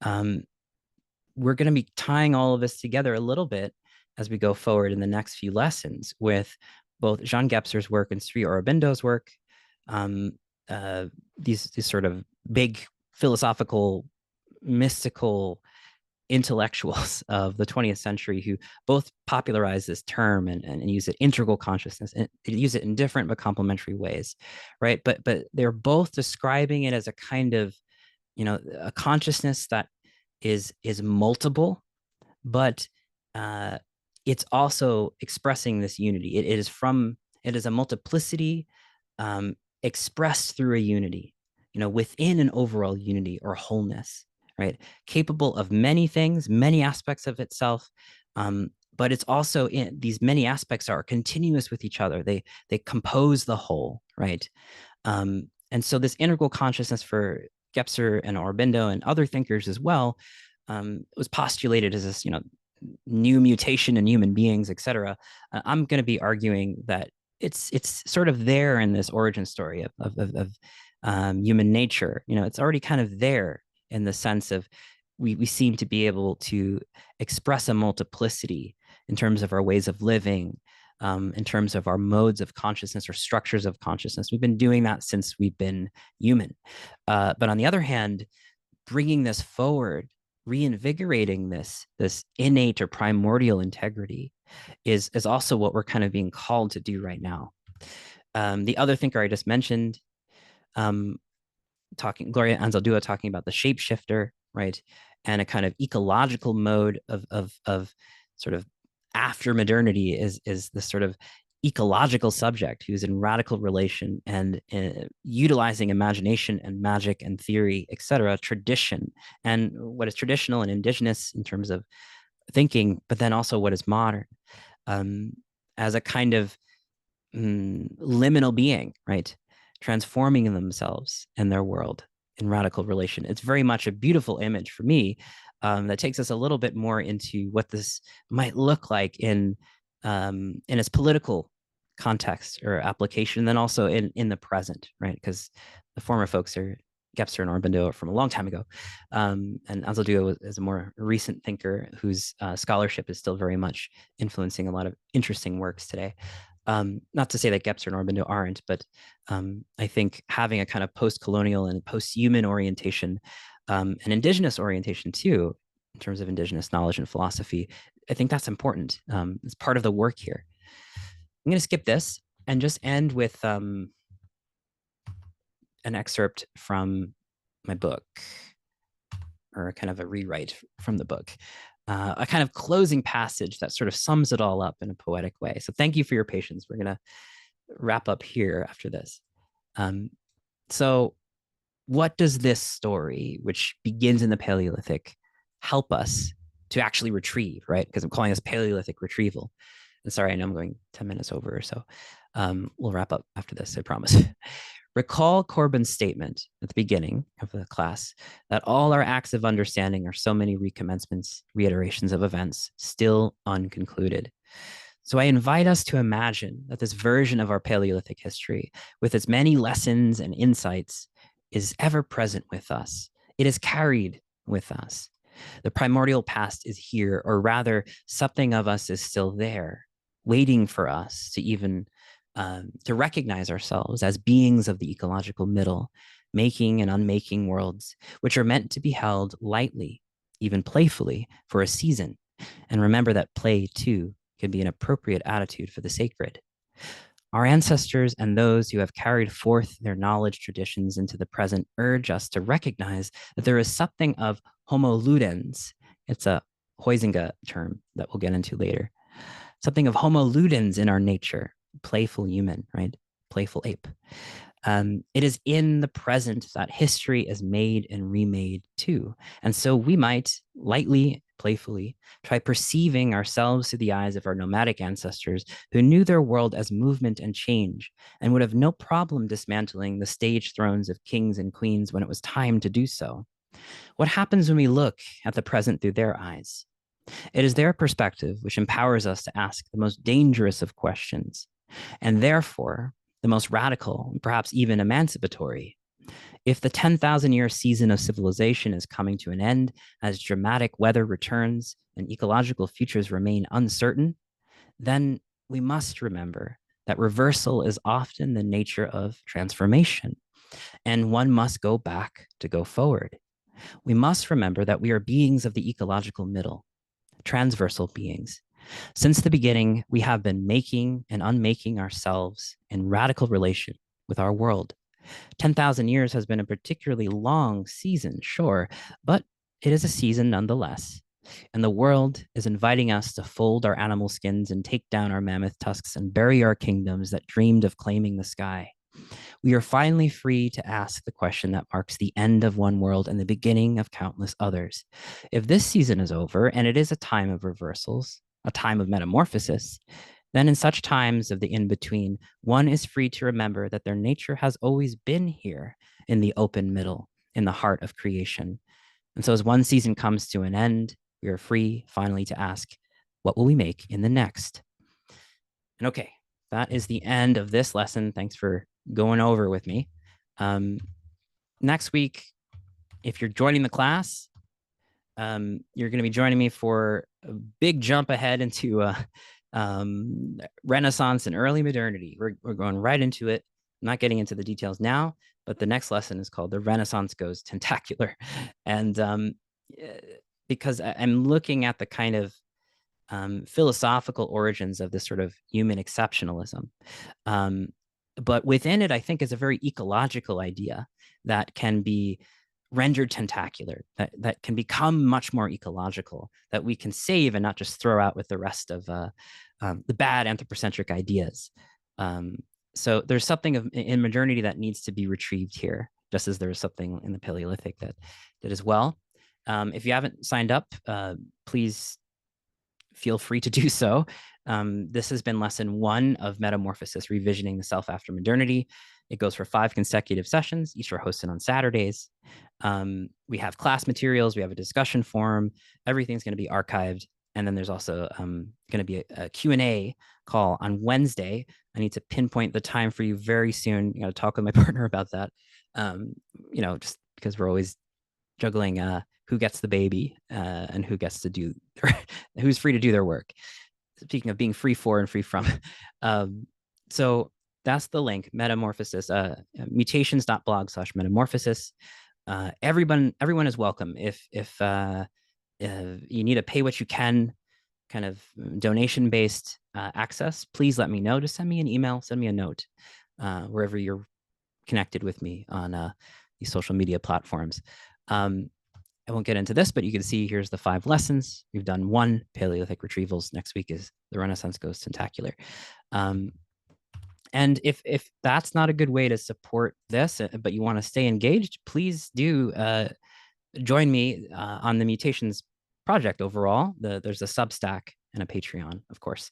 S1: We're going to be tying all of this together a little bit as we go forward in the next few lessons with both Jean Gebser's work and Sri Aurobindo's work. These sort of big philosophical, mystical intellectuals of the 20th century who both popularized this term and use it, integral consciousness, and use it in different but complementary ways, right? But they're both describing it as a kind of, a consciousness that is multiple, but it's also expressing this unity. It is a multiplicity expressed through a unity, within an overall unity or wholeness, right? Capable of many things, many aspects of itself, but it's also these many aspects are continuous with each other. They compose the whole, right? And so this integral consciousness for Gebser and Aurobindo and other thinkers as well was postulated as this, new mutation in human beings, et cetera. I'm going to be arguing that it's sort of there in this origin story of human nature. It's already kind of there in the sense of we seem to be able to express a multiplicity in terms of our ways of living, in terms of our modes of consciousness or structures of consciousness. We've been doing that since we've been human. But on the other hand, bringing this forward reinvigorating this innate or primordial integrity is also what we're kind of being called to do right now. The other thinker I just mentioned, um, Gloria Anzaldúa, talking about the shapeshifter, right, and a kind of ecological mode of sort of after modernity is this sort of ecological subject who's in radical relation and utilizing imagination and magic and theory, etc., tradition, and what is traditional and indigenous in terms of thinking, but then also what is modern, um, as a kind of liminal being, right? Transforming themselves and their world in radical relation. It's very much a beautiful image for me, that takes us a little bit more into what this might look like in its political context or application, and then also in the present, right? Because the former folks are Gebser and Orbindo from a long time ago, and Anzaldúa is a more recent thinker whose scholarship is still very much influencing a lot of interesting works today. Not to say that Gebser and Orbindo aren't, but I think having a kind of post-colonial and post-human orientation, and indigenous orientation too, in terms of indigenous knowledge and philosophy, I think that's important. It's part of the work here. I'm going to skip this and just end with an excerpt from my book, or kind of a rewrite from the book. A kind of closing passage that sort of sums it all up in a poetic way. So thank you for your patience. We're going to wrap up here after this. So what does this story, which begins in the Paleolithic, help us to actually retrieve, right? Because I'm calling this Paleolithic retrieval. And sorry, I know I'm going 10 minutes over or so. We'll wrap up after this, I promise. Recall Corbin's statement at the beginning of the class that all our acts of understanding are so many recommencements, reiterations of events still unconcluded. So I invite us to imagine that this version of our Paleolithic history, with its many lessons and insights, is ever present with us. It is carried with us. The primordial past is here, or rather, something of us is still there, waiting for us to even to recognize ourselves as beings of the ecological middle, making and unmaking worlds, which are meant to be held lightly, even playfully, for a season. And remember that play, too, can be an appropriate attitude for the sacred. Our ancestors and those who have carried forth their knowledge traditions into the present urge us to recognize that there is something of homo ludens. It's a Huizinga term that we'll get into later. Something of homo ludens in our nature, playful human, right? Playful ape. It is in the present that history is made and remade too. And so we might lightly, playfully, try perceiving ourselves through the eyes of our nomadic ancestors who knew their world as movement and change and would have no problem dismantling the stage thrones of kings and queens when it was time to do so. What happens when we look at the present through their eyes? It is their perspective which empowers us to ask the most dangerous of questions, and therefore the most radical, perhaps even emancipatory. If the 10,000-year season of civilization is coming to an end as dramatic weather returns and ecological futures remain uncertain, then we must remember that reversal is often the nature of transformation, and one must go back to go forward. We must remember that we are beings of the ecological middle, transversal beings. Since the beginning, we have been making and unmaking ourselves in radical relation with our world. 10,000 years has been a particularly long season, sure, but it is a season nonetheless. And the world is inviting us to fold our animal skins and take down our mammoth tusks and bury our kingdoms that dreamed of claiming the sky. We are finally free to ask the question that marks the end of one world and the beginning of countless others. If this season is over and it is a time of reversals, a time of metamorphosis, then in such times of the in-between, one is free to remember that their nature has always been here in the open middle, in the heart of creation. And so as one season comes to an end, we are free finally to ask, what will we make in the next? And okay, that is the end of this lesson. Thanks for going over with me. Next week, if you're joining the class, you're going to be joining me for a big jump ahead into Renaissance and early modernity. We're going right into it. I'm not getting into the details now, but the next lesson is called The Renaissance Goes Tentacular. And because I'm looking at the kind of philosophical origins of this sort of human exceptionalism. Um, but within it, I think is a very ecological idea that can be rendered tentacular, that can become much more ecological, that we can save and not just throw out with the rest of the bad anthropocentric ideas. Um, so there's something in modernity that needs to be retrieved here, just as there's something in the Paleolithic that as well. If you haven't signed up, please feel free to do so. This has been lesson 1 of Metamorphosis, Revisioning the Self After Modernity. It goes for 5 consecutive sessions. Each are hosted on Saturdays. We have class materials. We have a discussion forum. Everything's going to be archived. And then there's also going to be a Q&A call on Wednesday. I need to pinpoint the time for you very soon. You got to talk with my partner about that. Just because we're always juggling who gets the baby and who gets to do who's free to do their work. Speaking of being free for and free from. So that's the link, Metamorphosis, mutations.blog/metamorphosis. Everyone is welcome. If you need to pay what you can, kind of donation-based access, please let me know. Just send me an email, send me a note, wherever you're connected with me on these social media platforms. I won't get into this, but you can see here's the 5 lessons. We've done 1, Paleolithic Retrievals. Next week is the Renaissance Goes Tentacular. And if that's not a good way to support this, but you want to stay engaged, please do join me on the Mutations project overall. There's a Substack and a Patreon, of course.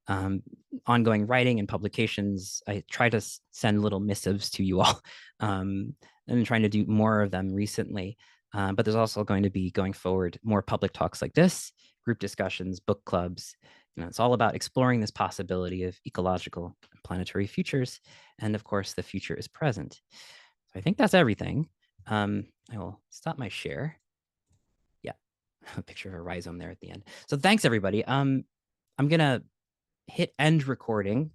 S1: Ongoing writing and publications. I try to send little missives to you all. I'm trying to do more of them recently. But there's also going to be, going forward, more public talks like this, group discussions, book clubs. It's all about exploring this possibility of ecological and planetary futures. And of course, the future is present. So I think that's everything. I will stop my share. Yeah, a picture of a rhizome there at the end. So thanks, everybody. I'm going to hit end recording.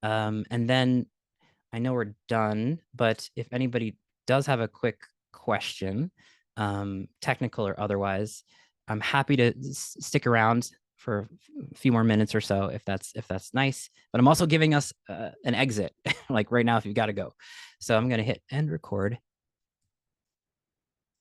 S1: And then I know we're done, but if anybody does have a quick question, technical or otherwise, I'm happy to stick around for a few more minutes or so if that's nice. But I'm also giving us an exit, like right now if you've got to go. So I'm going to hit end record.